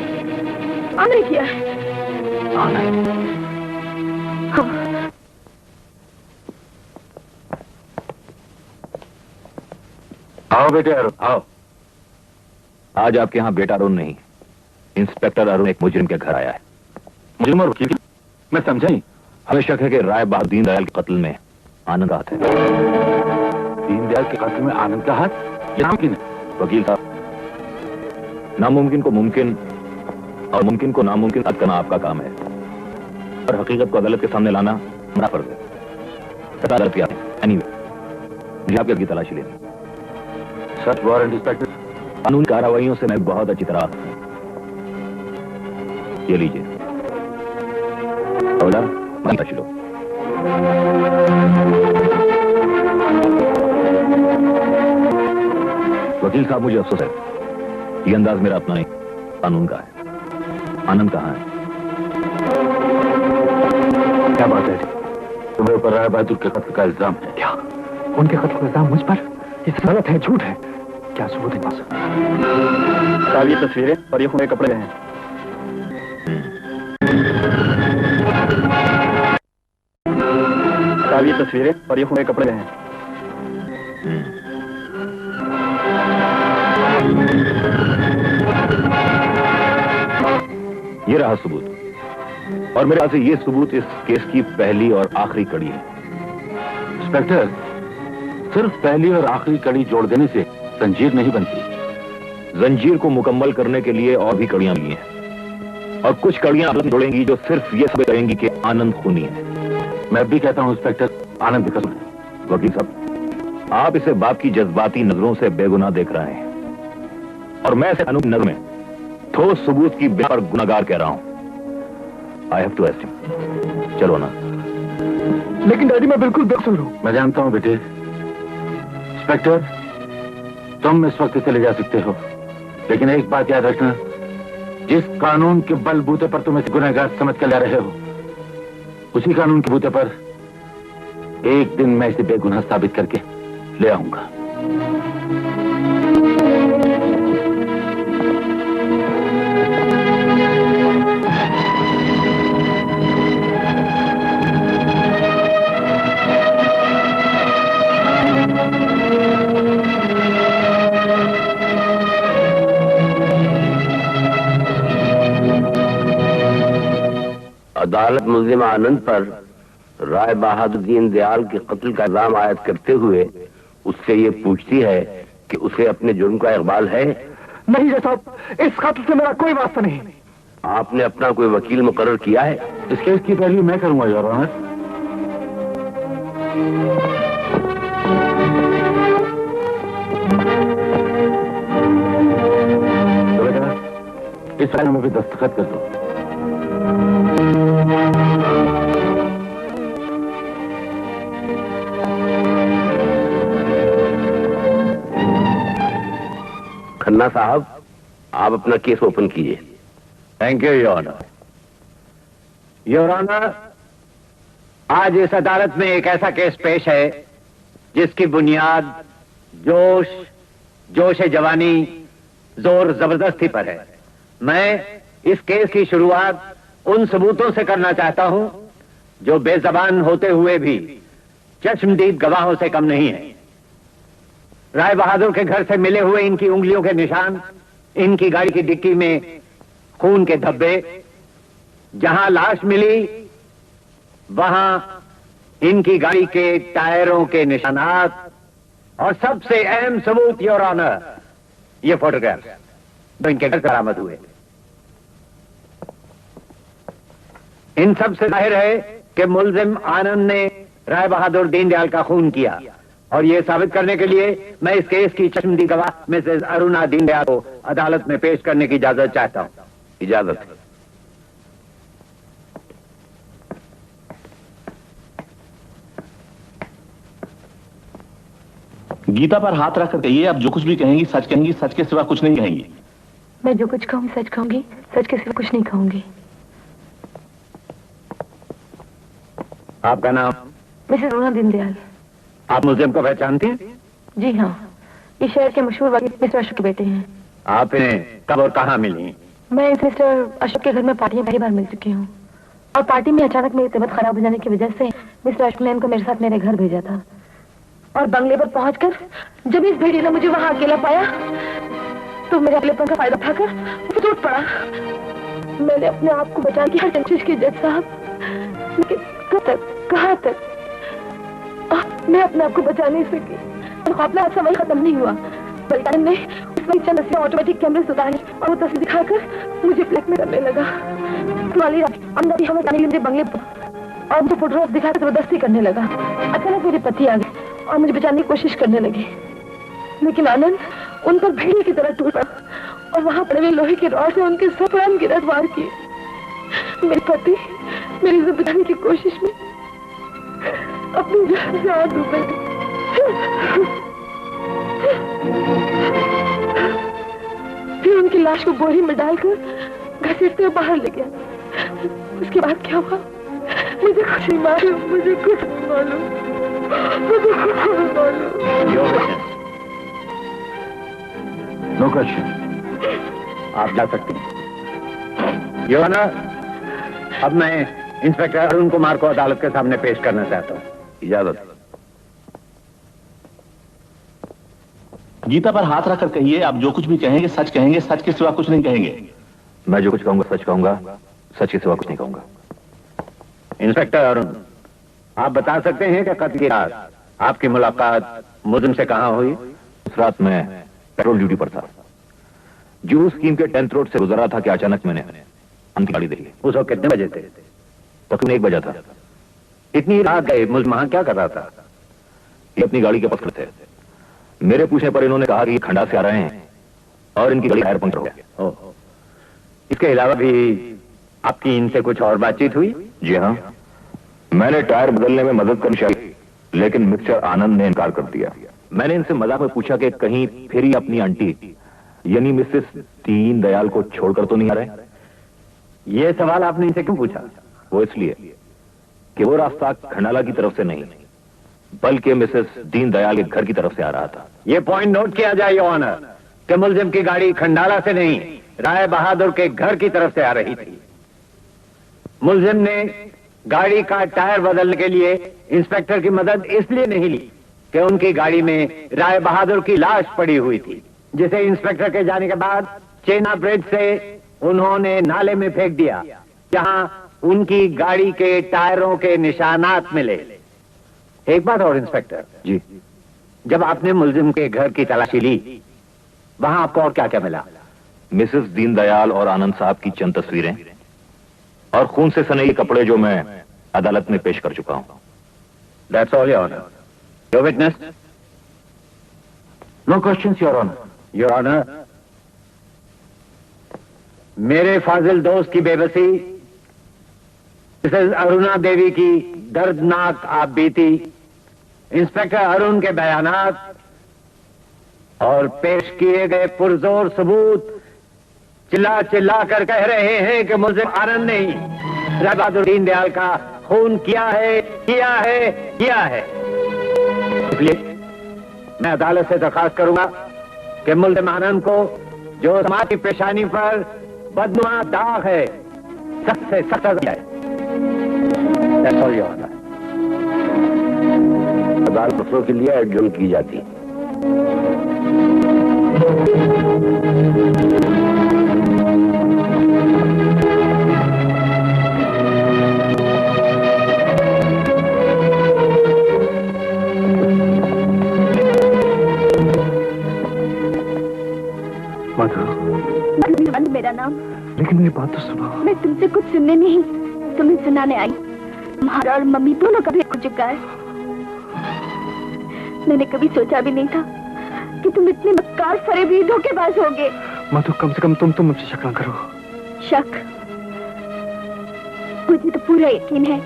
हमने किया है।
आओ बेटे अरुण, आओ। आज आपके यहाँ बेटा अरुण नहीं, इंस्पेक्टर अरुण एक मुजरिम के घर आया है। मुजरिम और वकील? मैं समझा नहीं। हमें शक है कि राय बहादुर दीनदयाल के कत्ल में आनंद का हाथ है। दीनदयाल के कत्ल में आनंद का हाथ? ये नामुमकिन है। वकील साहब, नामुमकिन को मुमकिन और मुमकिन को नामुमकिन करना आपका काम है, और हकीकत को अदालत के सामने लाना हमारा फर्ज है। अदालत क्या है? एनीवे, मुझे आपके घर की तलाशी लेनी। Search warrant inspector? कानूनी कार्रवाइयों से मैं बहुत अच्छी तरह, ये लीजिए। तलाशी लो। वकील साहब, मुझे अफसोस है, ये अंदाज मेरा अपना नहीं, कानून का है। आनंद कहाँ है?
क्या बात है?
तुम्हें ऊपर राय बहादुर के कत्ल का इल्जाम है।
क्या उनके कत्ल का इल्जाम मुझ पर? ये गलत है, झूठ है। क्या सबूत है पास? साहब, ये तस्वीरें और ये खून के कपड़े हैं। साहब, ये तस्वीरें और ये खून के कपड़े हैं।
ये रहा सबूत, और मेरे पास ये सबूत इस केस की पहली और आखिरी कड़ी है।
इंस्पेक्टर, सिर्फ पहली और आखिरी कड़ी जोड़ देने से जंजीर नहीं बनती।
जंजीर को मुकम्मल करने के लिए और भी कड़ियां मिली हैं, और कुछ कड़ियां जोड़ेंगी जो सिर्फ ये साबित करेंगी कि आनंद खूनी है।
मैं भी कहता हूं इंस्पेक्टर, आनंद भी कसूर है।
वकील साहब, आप इसे बाप की जज्बाती नजरों से बेगुनाह देख रहे हैं, और मैं इसे कानूनी नजर में ठोस सबूत की बिना पर गुनाहगार कह रहा हूं। I have to arrest him. चलो ना।
लेकिन डैडी, मैं बिल्कुल बेकसूर हूं।
मैं जानता हूं बेटे। इंस्पेक्टर, तुम इस वक्त चले जा सकते हो, लेकिन एक बात याद रखना, जिस कानून के बलबूते पर तुम इसे गुनहगार समझ कर ला रहे हो, उसी कानून के बूते पर एक दिन मैं इसे बेगुनाह साबित करके ले आऊंगा।
अदालत मुल्जिम आनंद पर राय बहादुर दीनदयाल के कत्ल का इल्जाम आयद करते हुए उससे ये पूछती है कि उसे अपने जुर्म का इकबाल है।
नहीं जज साहब, इस कत्ल से मेरा कोई वास्ता नहीं।
आपने अपना कोई वकील मुकर्रर किया है?
इस केस की पहली मैं करूंगा योर ऑनर। तो बेटा इस फाइल में भी दस्तखत कर दो।
खन्ना साहब, आप अपना केस ओपन कीजिए।
Thank you your honour. Your honour, आज इस अदालत में एक ऐसा केस पेश है जिसकी बुनियाद जोश जवानी, जोर जबरदस्ती पर है। मैं इस केस की शुरुआत उन सबूतों से करना चाहता हूं जो बेजबान होते हुए भी चश्मदीद गवाहों से कम नहीं है। राय बहादुर के घर से मिले हुए इनकी उंगलियों के निशान, इनकी गाड़ी की डिक्की में खून के धब्बे, जहां लाश मिली वहां इनकी गाड़ी के टायरों के निशानात, और सबसे अहम सबूत योर ऑनर ये फोटोग्राफ जो इनके घर बरामद हुए। इन सब से जाहिर है कि मुल्जिम आनंद ने राय बहादुर दीनदयाल का खून किया, और यह साबित करने के लिए मैं इस केस की चश्मदीद गवाह मिसेस अरुणा दीनदयाल को अदालत में पेश करने की इजाजत चाहता हूं।
इजाजत।
गीता पर हाथ रखकर कहिए, आप जो कुछ भी कहेंगी सच के सिवा कुछ नहीं कहेंगी।
मैं जो कुछ कहूंगी सच कहूंगी, सच के सिवा कुछ नहीं कहूंगी।
आपका नाम?
मिसेस अरुणा दीनदयाल।
आप मुल्जिम को पहचानती हैं?
जी हाँ, ये शहर के मशहूर वकील मिस्टर अशोक के बेटे हैं।
आप इन्हें कब और कहाँ मिली?
मैं मिस्टर अशोक के घर में पार्टी में पहली बार मिल चुकी हूँ, और पार्टी में अचानक मेरी तबीयत खराब हो जाने की वजह से मिस्टर अशोक ने इनको मेरे साथ मेरे घर भेजा था। और बंगले पर पहुंचकर जब इस भेड़िए ने मुझे वहां अकेला पाया तो मेरे अकेलेपन का फायदा उठाकर मुझे टूट पड़ा। मैंने अपने आप को बचाने की हर कोशिश की जज साहब, लेकिन कब तक, कहाँ तक? मैं अपने आप को बचा नहीं सकी। अपना हादसा वही खत्म नहीं हुआ, बल्कि ने उस वक्त चंद से ऑटोमेटिक कैमरे से उतारी और वो तस्वीर दिखाकर मुझे ब्लैकमेल करने लगा। वाली रात अंदर हमें जाने के लिए बंगले पर और मुझे फोटोग्राफ दिखाकर जबरदस्ती करने लगा। अचानक मेरे पति आ गए और मुझे बचाने की कोशिश करने लगे, लेकिन आनंद उन पर भेड़िए की तरह टूट पड़ा और वहां पड़े हुए लोहे के रॉड से उनके सब प्राण गिरफ्तार किए। मेरे पति मेरी इज्जत बचाने की कोशिश में अपनी जान से और डूबे। फिर उनकी लाश को बोरी में डालकर घसीटते हुए बाहर ले गया। उसके बाद क्या हुआ मुझे कुछ नहीं मालूम, मुझे कुछ नहीं मालूम, मुझे कुछ नहीं मालूम।
नो क्वेश्चन,
आप जा सकते हैं। योर ऑनर, अब मैं इंस्पेक्टर अरुण कुमार को अदालत के सामने पेश करना चाहता हूँ।
इजाजत।
गीता पर हाथ रखकर कहिए, आप जो कुछ भी कहेंगे सच के सिवा कुछ नहीं कहेंगे।
मैं जो कुछ कहूंगा सच कहूंगा, सच के सिवा कुछ नहीं कहूंगा।
इंस्पेक्टर अरुण, आप बता सकते हैं कि कत्ल की रात आपकी मुलाकात मुल्जिम से कहाँ हुई?
उस रात मैं पेट्रोल ड्यूटी पर था, जूहू स्कीम के 10th रोड से गुजर रहा था कि अचानक मैंने उनकी गाड़ी देखी।
उस वक्त कितने बजे थे?
तकरीबन 1 बजा था।
इतनी रात गए मुल्जिम वहां क्या कर रहा था?
ये अपनी गाड़ी के पास खड़े थे। मेरे पूछने पर इन्होंने कहा कि ये खंडा से आ रहे हैं और इनकी गाड़ी टायर पंक्चर हो गया।
इसके अलावा भी आपकी इनसे कुछ और बातचीत हुई?
जी हाँ, मैंने टायर बदलने में मदद करनी चाहिए, लेकिन मिस्टर आनंद ने इनकार कर दिया। मैंने इनसे मजाक में पूछा कि कहीं फिर ही अपनी आंटी यानी मिसेस दीनदयाल को छोड़कर तो नहीं आ रहे?
ये सवाल आपने इनसे क्यों पूछा?
वो इसलिए कि वो रास्ता खंडाला की तरफ से नहीं बल्कि मिसेस दीनदयाल के घर की तरफ से आ रहा था।
ये पॉइंट नोट किया जाए योर ऑनर कि मुल्जिम की गाड़ी खंडाला से नहीं राय बहादुर के घर की तरफ से आ रही थी। मुल्जिम ने गाड़ी का टायर बदलने के लिए इंस्पेक्टर की मदद इसलिए नहीं ली कि उनकी गाड़ी में राय बहादुर की लाश पड़ी हुई थी, जिसे इंस्पेक्टर के जाने के बाद चेना ब्रिज से उन्होंने नाले में फेंक दिया, जहां
उनकी गाड़ी के टायरों के निशानात मिले। एक बात और इंस्पेक्टर
जी,
जब आपने मुलजिम के घर की तलाशी ली, वहां आपको और क्या क्या मिला?
मिसेस दीनदयाल और आनंद साहब की चंद तस्वीरें और खून से सने ये कपड़े जो मैं अदालत में पेश कर चुका हूं।
That's all your honour. Your witness?
No questions your honour.
Your honour, मेरे फाजिल दोस्त की बेबसी, मिसेस अरुणा देवी की दर्दनाक आपबीती, इंस्पेक्टर अरुण के बयानात और पेश किए गए पुरजोर सबूत चिल्ला चिल्ला कर कह रहे हैं कि मुलजिम आनंद ने ही बहादुर दीनदयाल का खून किया है, किया है, किया है। इसलिए मैं अदालत से दरखास्त करूंगा कि मुलजिम आनंद को जो समाज की पेशानी पर बदनुमा दाग है, सख्त से सख्त सजा है। That's all, Your Honor.
अदालत फैसलों के लिए एडजर्न की जाती।
मधु, मेरा नाम।
लेकिन मेरी बात तो सुनो।
मैं तुमसे कुछ सुनने नहीं, तुम्हें सुनाने आई। तुम्हारा और मम्मी दोनों का भेद हो चुका है। मैंने कभी सोचा भी नहीं था कि तुम इतने मक्कार, फरेबी, धोखेबाज होगे।
मधु, कम से कम तुम तो मुझसे शक न करो।
शक? मुझे तो पूरा यकीन है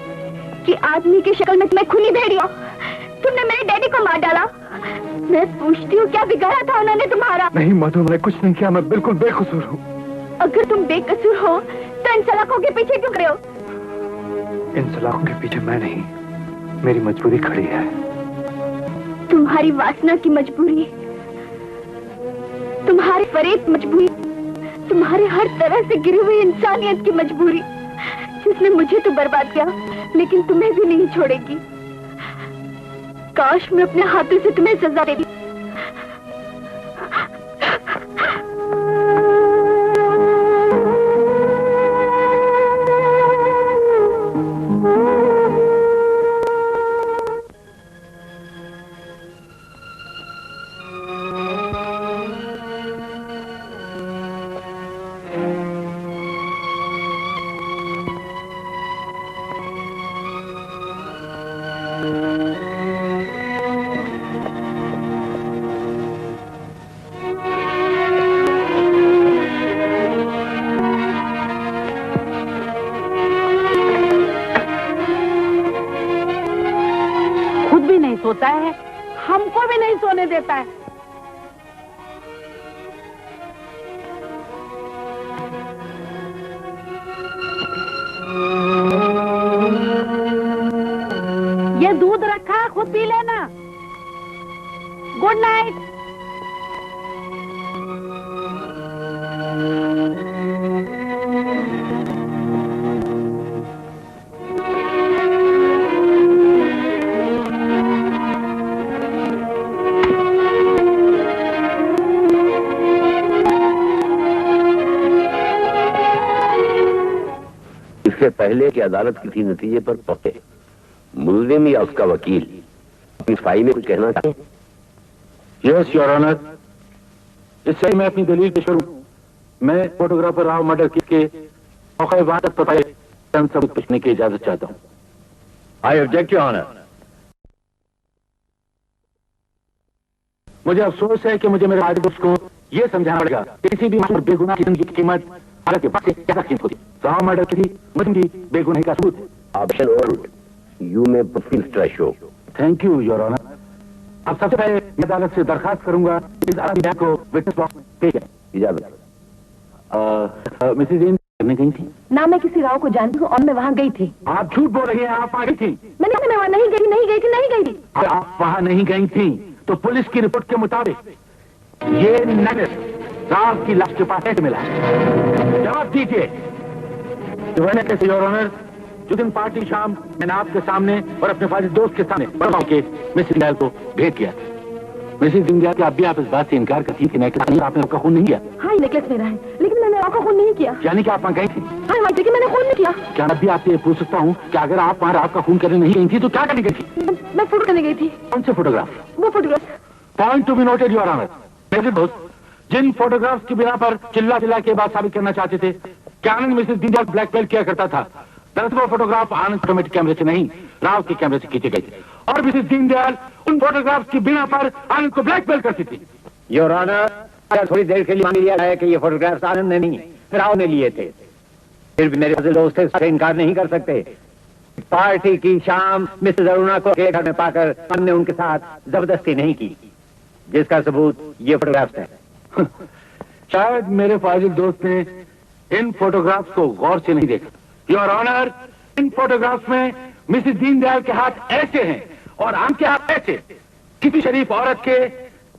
कि आदमी की शक्ल में तुम्हें खूनी भेड़िया। तुमने मेरे डैडी को मार डाला। मैं पूछती हूँ, क्या बिगाड़ा था उन्होंने तुम्हारा?
नहीं मधु, मैंने कुछ नहीं किया। मैं बिल्कुल बेकसूर हूँ।
अगर तुम बेकसूर हो तो इन सलाखों के पीछे क्यों खड़े हो?
इन सलाखों के पीछे मैं नहीं, मेरी मजबूरी खड़ी है।
तुम्हारी वासना की मजबूरी, तुम्हारी फरेब मजबूरी, तुम्हारे हर तरह से गिरी हुई इंसानियत की मजबूरी, जिसने मुझे तो बर्बाद किया लेकिन तुम्हें भी नहीं छोड़ेगी। काश मैं अपने हाथों से तुम्हें सजा दे दी।
सोता है, हमको भी नहीं सोने देता है। ये दूध रखा है, खुद पी लेना। Good night.
इससे पहले कि अदालत किसी नतीजे पर पहुंचे, मुल्जिम या उसका वकील अपनी फाइल में कुछ कहना चाहते हैं?
यस योर ऑनर, इससे मैं अपनी दलील पेश करूं। मैं फोटोग्राफर राव मर्डर केस के मौका वारदात पर पाए चंद सबूत पूछने की इजाजत चाहता हूं।
I object your honour.
मुझे अफसोस है कि मुझे मेरे आदि दोस्त को यह समझाना पड़ेगा कि किसी भी मासूम बेगुनाह की जिंदगी की कीमत हालत के बाद से कैसा कीमत होती है। राव मर्डर किसी मुस्लिम की बेगुनाही का सबूत है।
ऑप्शन और यू में profile show.
Thank you your honour. अब सबसे पहले मैं अदालत से दरखास्त करूंगा इस आदमी बैग को विटनेस बॉक्स में पेश करें।
इजाजत।
मिसेज इन करने गई थी?
ना, मैं किसी राव को जानती हूँ और मैं वहाँ गई थी।
आप झूठ बोल रही हैं, आप वहाँ गई थी।
मैं वहाँ नहीं गई, नहीं गई थी।
आप वहाँ नहीं गई थी तो पुलिस की रिपोर्ट के मुताबिक ये नेकलेस राव की लाश के पास कैसे मिला? जवाब दीजिए। वह नेकलेस योर ऑनर जो दिन पार्टी शाम मैंने आपके सामने और अपने फाजिल दोस्त के सामने बड़बाव के मिसेस दीनदयाल को भेंट किया। मिसेस दीनदयाल, आप भी आप इस बात से इनकार करती हैं कि नेकलेस नहीं, आपने आपका खून नहीं किया?
हाँ, ये नेकलेस मेरा है, लेकिन मैंने राव का खून नहीं किया।
यानी कि आप वहाँ गई थी?
हाँ मानते कि मैंने खून नहीं किया।
क्या मैं भी आपसे ये पूछ सकता हूँ कि अगर आप वहाँ राव का खून करने नहीं गई थी तो क्या करने गई थी?
मैं फोटो करने गई थी।
कौन से फोटोग्राफ?
वो photograph.
Point to be noted your honour. मेरे दोस्त जिन फोटोग्राफ्स की बिना पर चिल्ला के बात साबित करना चाहते थे कि आनंद मिसेस दीनदयाल ब्लैकमेल किया करता था, दरअसल वो फोटोग्राफ आनंद ऑटोमेटिक कैमरे से नहीं राव के कैमरे से खींचे गए थे और मिसेस दीनदयाल उन फोटोग्राफ्स की बिना पर आनंद को ब्लैकमेल करती थी।
योर ऑनर, थोड़ी देर के लिए मान लिया है कि ये फोटोग्राफ्स आनंद ने नहीं राव ने लिए थे, फिर भी मेरे दोस्त इससे इनकार नहीं कर सकते। पार्टी की शाम मिसेस अरुणा को घर में पाकर हमने उनके साथ जबरदस्ती नहीं की, जिसका सबूत ये फोटोग्राफ्स है।
शायद मेरे फाजिल दोस्त ने इन फोटोग्राफ्स को गौर से नहीं देखा। योर ऑनर, इन फोटोग्राफ्स में मिसेस दीनदयाल के हाथ ऐसे हैं और आम के हाथ ऐसे। किसी शरीफ औरत के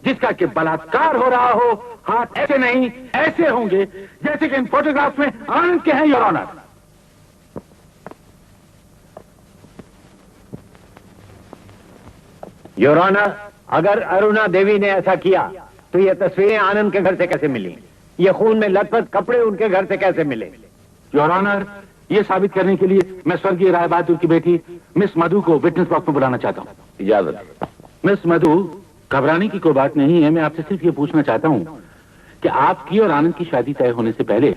जिसका कि बलात्कार हो रहा हो हाथ ऐसे नहीं ऐसे होंगे जैसे कि इन फोटोग्राफ्स में आनंद के हैं। योर ऑनर,
योर ऑनर, अगर अरुणा देवी ने ऐसा किया तो ये तस्वीरें आनंद के घर से कैसे मिली? ये खून में लथपथ कपड़े उनके घर से कैसे मिले?
योर ऑनर, ये साबित करने के लिए मैं स्वर्गीय राय बहादुर की बेटी मिस मधु को विटनेस बॉक्स में बुलाना चाहता हूँ।
इजाजत।
मिस मधु, घबराने की कोई बात नहीं है। मैं आपसे सिर्फ ये पूछना चाहता हूँ कि आपकी और आनंद की शादी तय होने से पहले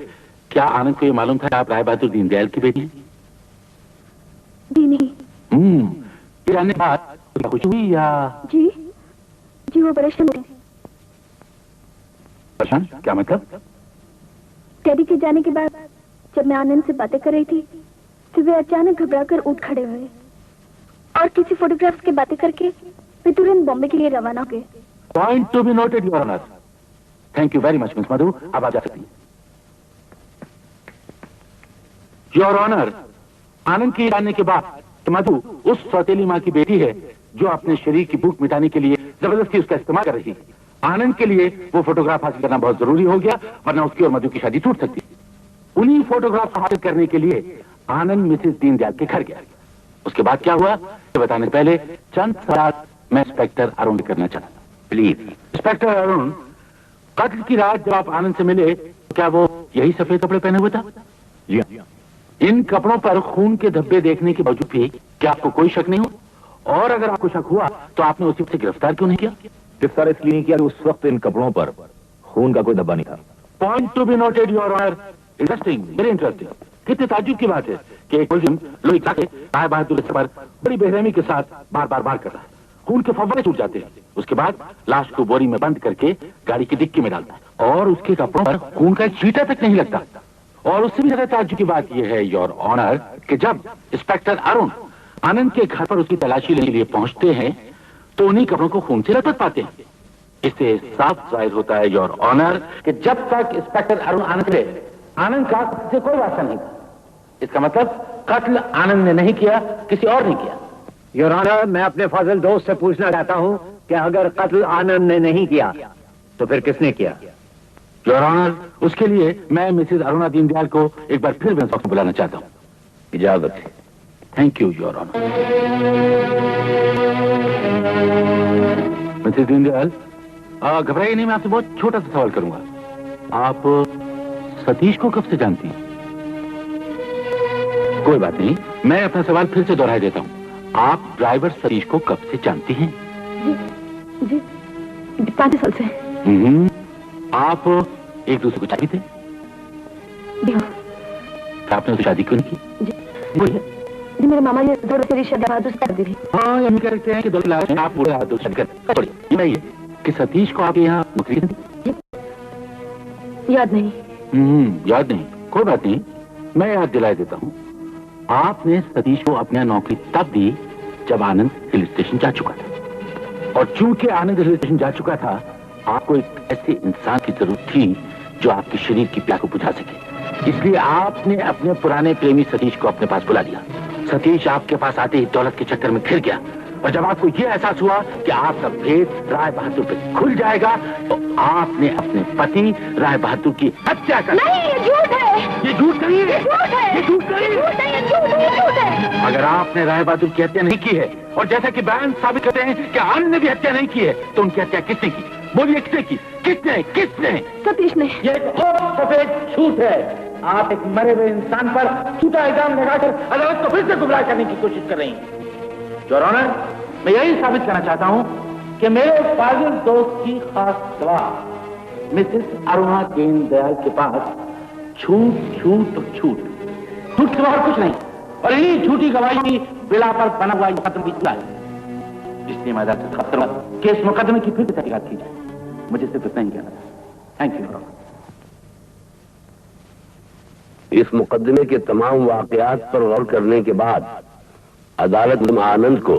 क्या आनंद को ये मालूम था कि आप राय बहादुर दीनदयाल की बेटी हैं?
जी नहीं।
ये जानने के बाद क्या खुशी हुई या?
जी वो परेशान थे।
परेशान? क्या मतलब?
डैडी के जाने के बाद जब मैं आनंद से बातें कर रही थी तो वे अचानक घबराकर उठ खड़े हुए और किसी फोटोग्राफ्स की बातें करके वे तुरंत बॉम्बे के लिए रवाना हो गए।
Point to be noted your honour. Thank you very much miss Madhu, अब आप जा सकती हैं। योर ऑनर, आनंद के जानने के बाद तो मधु उस सौतेली माँ की बेटी है जो अपने शरीर की भूख मिटाने के लिए जबरदस्ती उसका इस्तेमाल कर रही है। आनंद के लिए वो फोटोग्राफ हासिल करना बहुत जरूरी हो गया, वरना उसकी और मधु की शादी टूट सकती। उन्हीं फोटोग्राफ हासिल करने के लिए आनंद मिसेस दीनदयाल के घर गया। उसके बाद क्या हुआ ये बताने से पहले चंद सवाल मैं इंस्पेक्टर अरुण से करना चाहता हूं। प्लीज। इंस्पेक्टर अरुण, कत्ल की रात जब आप आनंद से मिले तो क्या वो यही सफेद कपड़े पहने हुए था?
जी।
इन कपड़ों पर खून के धब्बे देखने के बावजूद भी क्या आपको कोई शक नहीं हुआ? और अगर आपको शक हुआ तो आपने उसी से गिरफ्तार क्यों नहीं किया?
गिरफ्तार इसलिए नहीं किया कि उस वक्त इन कपड़ों पर खून का कोई धब्बा नहीं था।
Point to be noted your honour. Interesting, very interesting. कितने ताज्जुब की बात है कि एक मुलजिम लोही के राय बहादुर पर बड़ी बेरहमी के साथ बार बार बार कर रहा है। खून के फव्वारे छूट जाते हैं। उसके बाद लाश को बोरी में बंद करके गाड़ी की डिक्की में डालता है और उसके कपड़ों पर खून का एक छींटा तक नहीं लगता। और उससे भी ज्यादा ताज्जुब की बात यह है योर ऑनर कि जब इंस्पेक्टर अरुण आनंद के घर पर उसकी तलाशी लेने के लिए पहुंचते हैं तो उन्हीं कपड़ों को खून से लथपथ पाते हैं। इससे साफ जाहिर होता है योर ऑनर कि जब तक इंस्पेक्टर अरुण आनंद से आनंद का से कोई वास्ता नहीं था। इसका मतलब कत्ल आनंद ने नहीं किया, किसी और ने किया।
योर ऑनर, मैं अपने फाजिल दोस्त से पूछना चाहता हूं कि अगर कत्ल आनंद ने नहीं किया तो फिर किसने किया?
योर ऑनर, उसके लिए मैं मिसेस अरुणा दीनदयाल को एक बार फिर विटनेस बॉक्स में बुलाना चाहता हूँ।
इजाजत है।
Thank you your honour. Mrs Deendayal, घबराइए नहीं, मैं आपसे बहुत छोटा सा सवाल करूंगा। आप सतीश को कब से जानती हैं? कोई बात नहीं, मैं अपना सवाल फिर से दोहराई देता हूँ। आप ड्राइवर सतीश को कब से जानती हैं?
जी 5 साल से।
आप एक दूसरे को चाहती थे?
जी हाँ।
आपने उससे शादी क्यों नहीं की?
जी मेरे मामा ने दो से शादी बहादुर से कर दी थी।
हाँ, हम कहते हैं कि दो लाख आप पूरे बहादुर शादी कर। ये कि सतीश को आपके यहाँ नौकरी थी?
याद नहीं।
याद नहीं, कोई बात नहीं, मैं याद दिला देता हूँ। आपने सतीश को अपनी नौकरी तब दी जब आनंद हिल स्टेशन जा चुका था। और चूंकि आनंद हिल स्टेशन जा चुका था, आपको एक ऐसे इंसान की जरूरत थी जो आपके शरीर की प्यास को बुझा सके। इसलिए आपने अपने पुराने प्रेमी सतीश को अपने पास बुला लिया। सतीश आपके पास आते ही दौलत के चक्कर में घिर गया और जब आपको यह एहसास हुआ कि आपका भेद राय बहादुर पे खुल जाएगा तो आपने अपने पति राय बहादुर की हत्या कर।
नहीं, ये झूठ है।
ये झूठ नहीं है।
झूठ है।
ये झूठ नहीं है।
ये झूठ है।
अगर आपने राय बहादुर की हत्या नहीं की है और जैसा कि बयान साबित करते हैं कि आनंद ने भी हत्या नहीं की है तो उनकी हत्या किसने की? बोलिए, किसने की? किसने?
सतीश ने।
ये एक और सफेद झूठ है। आप एक मरे हुए इंसान पर झूठा इल्जाम लगाकर अदालत को फिर से गुमराह करने की कोशिश कर रही हैं। योर ऑनर, मैं यही साबित करना चाहता हूं कि मेरे पागल दोस्त की खास गवाह मिसेस अरुणा दीनदयाल के पास झूठ के बाहर कुछ नहीं, और यही झूठी गवाही की बिला पर बना हुआ मुकदमा भी चला है। इसलिए मैं अदालत से दरख्वास्त करूंगा कि इस मुकदमे की फिर से तहकीकात की जाए। मुझे सिर्फ इतना ही कहना था। Thank you.
इस मुकदमे के तमाम वाकयात पर गौर करने के बाद अदालत आनंद को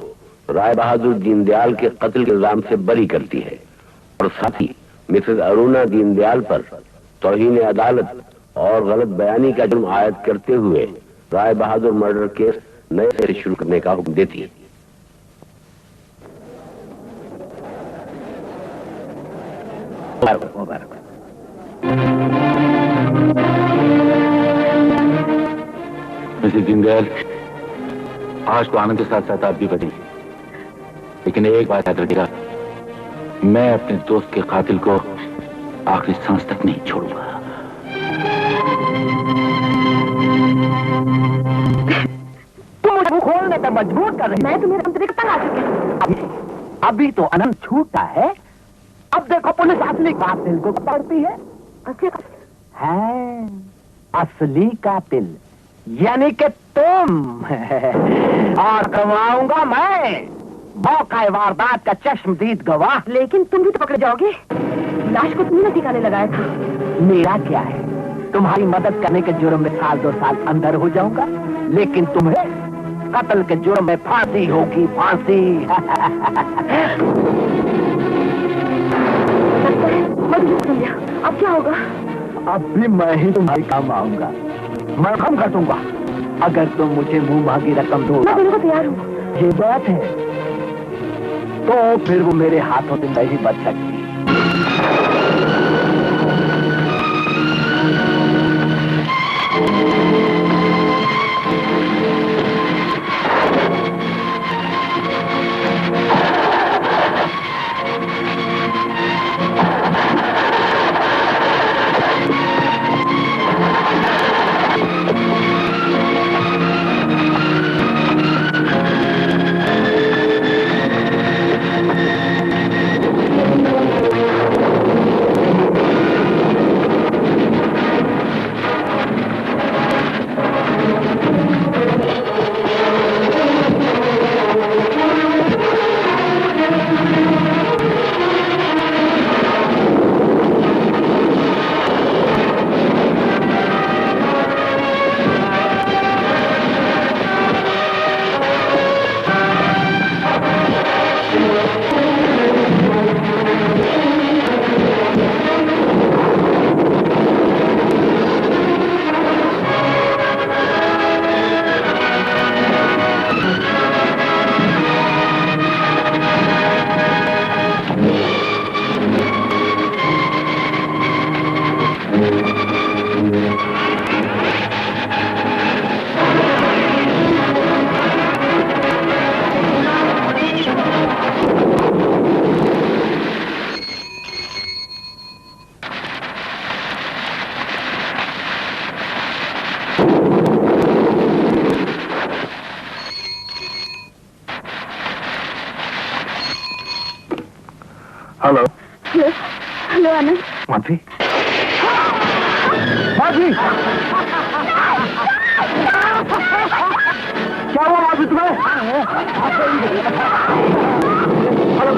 राय बहादुर दीनदयाल के कत्ल के इल्जाम से बरी करती है और साथ ही मिसेस अरुणा दीनदयाल पर तौहीन अदालत और गलत बयानी का जुर्म आयद करते हुए राय बहादुर मर्डर केस नए से शुरू करने का हुक्म देती है।
मिसेस दीनदयाल, आज तो आनंद के साथ साथ आप भी बची, लेकिन एक बात याद रखिएगा, मैं अपने दोस्त के कातिल को आखिरी सांस तक नहीं छोड़ूंगा।
तुम मुझे मुंह खोलने पर मजबूर कर रही।
मैं तुम्हें अंतरिक्ष तक आ चुकी हूँ।
अभी तो अनंत छूटा है, अब देखो पुलिस असली कातिल को पकड़ती है। असली कातिल यानी कि तुम। और करवाऊंगा मैं मौका वारदात का चश्मदीद गवाह।
लेकिन तुम भी तो पकड़े जाओगे। लाश को तुमने ठिकाने लगाया था।
मेरा क्या है, तुम्हारी मदद करने के जुर्म में 1-2 साल अंदर हो जाऊंगा, लेकिन तुम्हें कत्ल के जुर्म में फांसी होगी, फांसी।
अब क्या होगा?
अब भी मैं ही तुम्हारे काम आऊंगा। मैं कम कर दूंगा अगर तुम मुझे मुंह मांगी रकम दो।
मैं देने को तैयार हूँ।
ये बात है तो फिर वो मेरे हाथों से नहीं बच सकती।
हेलो।
हेलो आनंद।
माधवी, माधवी, क्या हुआ माधवी तुम्हें? हेलो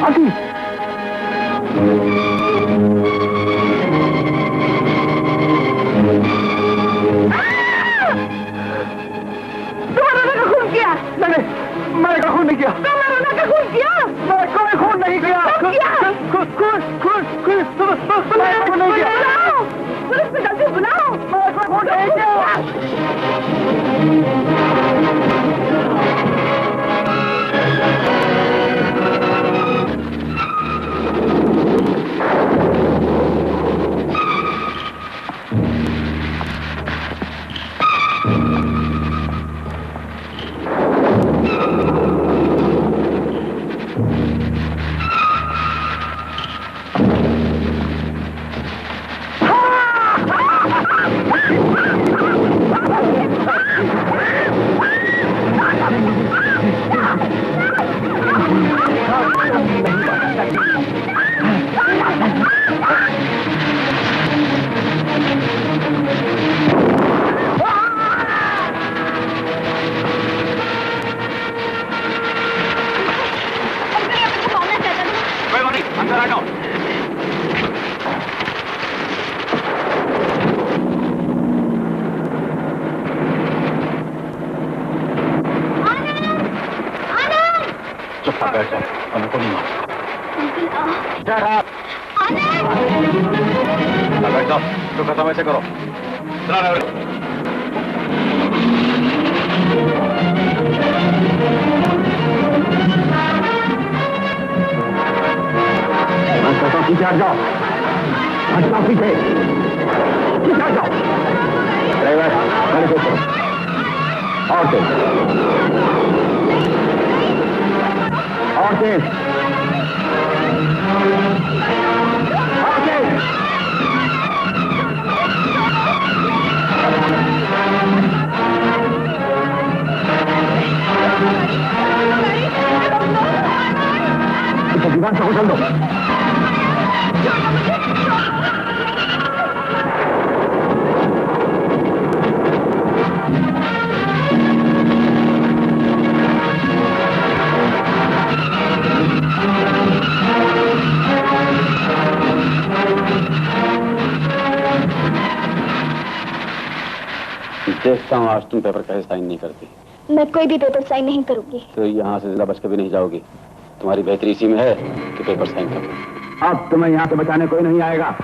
माधवी।
तुम्हारा खून किया पुलिस में जल्दी बुलाओ।
तो खत्म ऐसे करो।
पीछे हट जाओ, हट जाओ, पीछे हट जाओ। ड्राइवर गाड़ी को करो और तेज, और तेज, और तेज। दीवार से उछल दो।
देखता हूँ आज तुम पेपर कैसे साइन नहीं करती।
मैं कोई भी पेपर साइन नहीं करूंगी।
तो यहाँ से जिंदा बच के भी नहीं जाओगी। तुम्हारी बेहतरी इसी में है कि पेपर साइन कर दो।
अब तुम्हें यहाँ से बचाने कोई नहीं आएगा।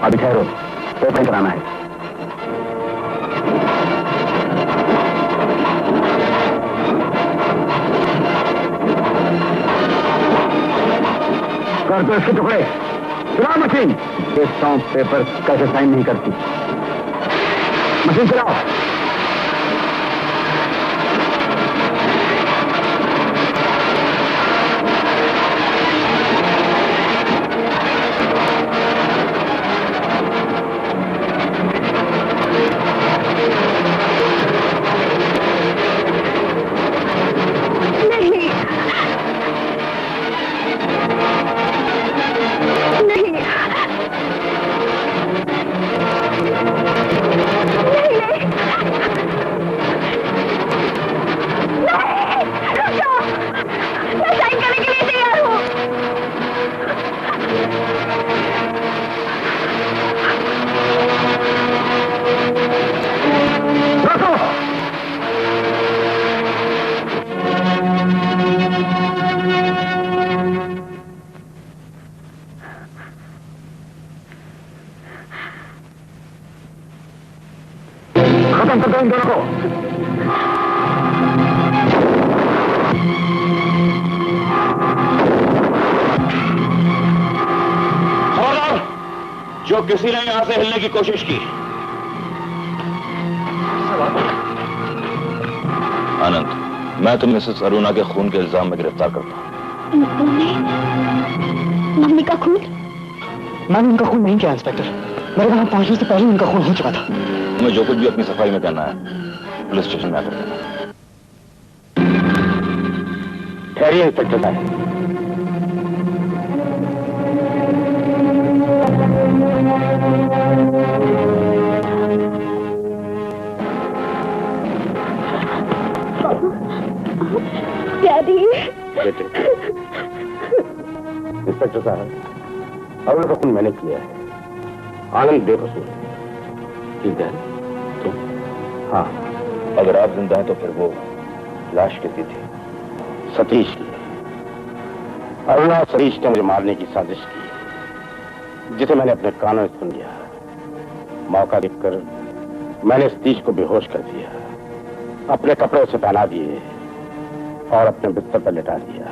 अभी ठहरो, पेपर कराना है। कर दो इसके टुकड़े। चलाओ मशीन। देखता हूँ पेपर कैसे साइन नहीं करती। मशीन चलाओ।
ट्रांसफर करो इन दोनों को।
खबरदार, जो किसी ने यहां से हिलने की कोशिश की। आनंद, मैं तुम्हें मिसेस अरुणा के खून के इल्जाम में गिरफ्तार करता हूं।
मम्मी का खून?
मैंने उनका खून नहीं किया इंस्पेक्टर, मेरे वहां पहुंचने से पहले उनका खून हो चुका था।
तुम्हें जो कुछ भी अपनी सफाई में करना है पुलिस स्टेशन में आकर करना।
ठहरिए इंस्पेक्टर साहब।
डैडी।
इंस्पेक्टर साहब, अरुण का खून मैंने किया है। आनंद बेकसूर।
ठीक है,
तो हाँ,
अगर आप जिंदा हैं तो फिर वो लाश किसकी थी?
सतीश की। अरुणा सतीश ने मुझे मारने की साजिश की, जिसे मैंने अपने कानों से सुन लिया। मौका देखकर मैंने सतीश को बेहोश कर दिया, अपने कपड़े उसे पहना दिए और अपने बिस्तर पर लिटा दिया।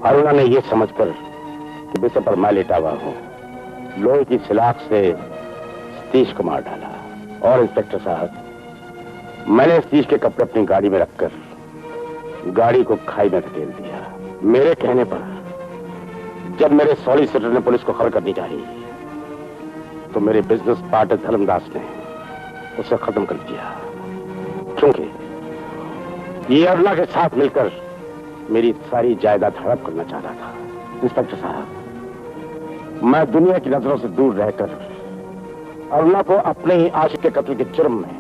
अरुणा ने यह समझकर कि बिस्तर पर मैं लेटा हुआ हूं, लोहे की सलाख से सतीश को मार डाला। और इंस्पेक्टर साहब, मैंने सतीश के कपड़े अपनी गाड़ी में रखकर गाड़ी को खाई में धकेल दिया। मेरे कहने पर जब मेरे सॉलिसिटर ने पुलिस को खबर करनी चाहिए तो मेरे बिजनेस पार्टनर धर्मदास ने उसे खत्म कर दिया, क्योंकि ये अरुणा के साथ मिलकर मेरी सारी जायदाद हड़प करना चाहता था। इंस्पेक्टर साहब, मैं दुनिया की नजरों से दूर रहकर अरुणा को अपने ही आशिक के कत्ल के जुर्म में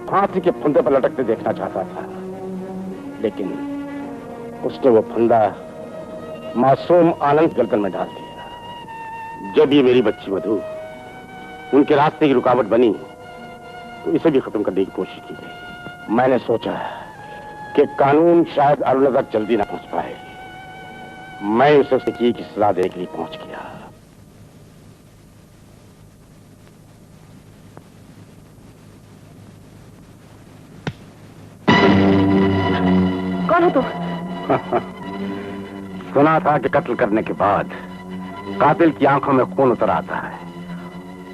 फांसी के फंदे पर लटकते देखना चाहता था, लेकिन उसने वो फंदा मासूम आनंद गलगन में डाल दिया। जब ये मेरी बच्ची मधु उनके रास्ते की रुकावट बनी तो इसे भी खत्म करने की कोशिश की गई। मैंने सोचा कि कानून शायद अरुणा तक जल्दी ना पहुंच पाए। मैं उसे की सजा देने के लिए पहुंच गया।
कौन हो तुम?
सुना था कि कत्ल करने के बाद कातिल की आंखों में खून उतर आता है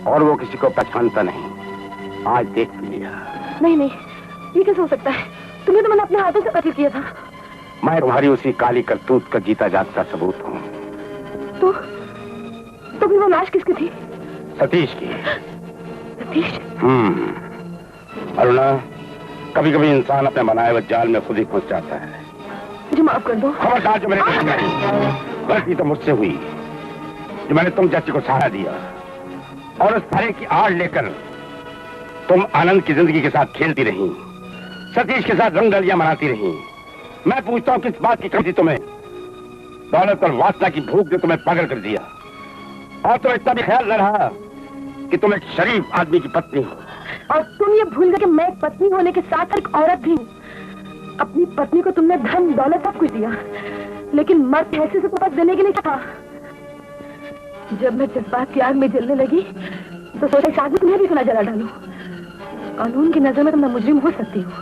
और वो किसी को पहचानता नहीं। आज देख लिया।
नहीं नहीं, ये कैसे हो सकता है? तुम्हें तो मैंने अपने हाथों से कत्ल किया था।
मैं तुम्हारी उसी काली करतूत का जीता जागता सबूत हूँ।
तो फिर वो लाश किसकी थी?
सतीश की।
सतीश?
अरुणा, कभी कभी इंसान अपने बनाए हुए जाल में खुद ही फंस जाता है।
मुझे माफ कर दो।
खबरदार, जो मेरे गलती तो मुझसे हुई, जो मैंने तुम जैसी को सहारा दिया और उस सारे की आड़ लेकर तुम आनंद की जिंदगी के साथ खेलती रही, सतीश के साथ रंगरलियां मनाती रही। मैं पूछता हूँ, किस बात की कमी थी तुम्हें? दौलत और वासना की भूख ने तुम्हें पागल कर दिया, और तो इतना भी ख्याल न रहा कि तुम एक शरीफ आदमी की पत्नी हो।
और तुम ये भूल गए कि मैं एक पत्नी होने के साथ एक औरत भी हूँ। अपनी पत्नी को तुमने धन दौलत सब कुछ दिया, लेकिन मर्द हैसियत से वापस देने के लिए क्या? जब मैं जज्बात की आग में जलने लगी तो सोचा शादी तुम्हें भी क्यों ना जला डालूं। कानून की नजर में तो मैं मुजरिम हो सकती हूँ,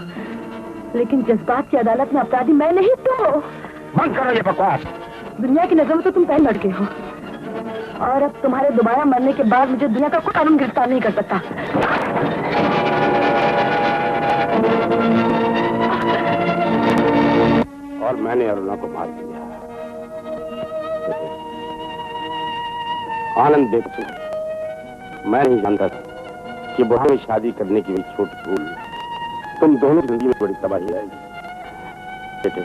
लेकिन जज्बात की अदालत में अपराधी मैं नहीं। तो
बंद करो ये बकवास।
दुनिया की नजर में तो तुम पहले लड़के हो, और अब तुम्हारे दोबारा मरने के बाद मुझे दुनिया का कोई कानून गिरफ्तार नहीं कर सकता।
और मैंने अरुणा को मार दिया। आनंद बेकसूर। मैं नहीं जानता था कि बुढ़ापे में शादी करने की छोटी भूल तुम दोनों की जिंदगी में बड़ी तबाही आएगी। बेटे,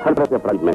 हर तरह से अपराधी मैं।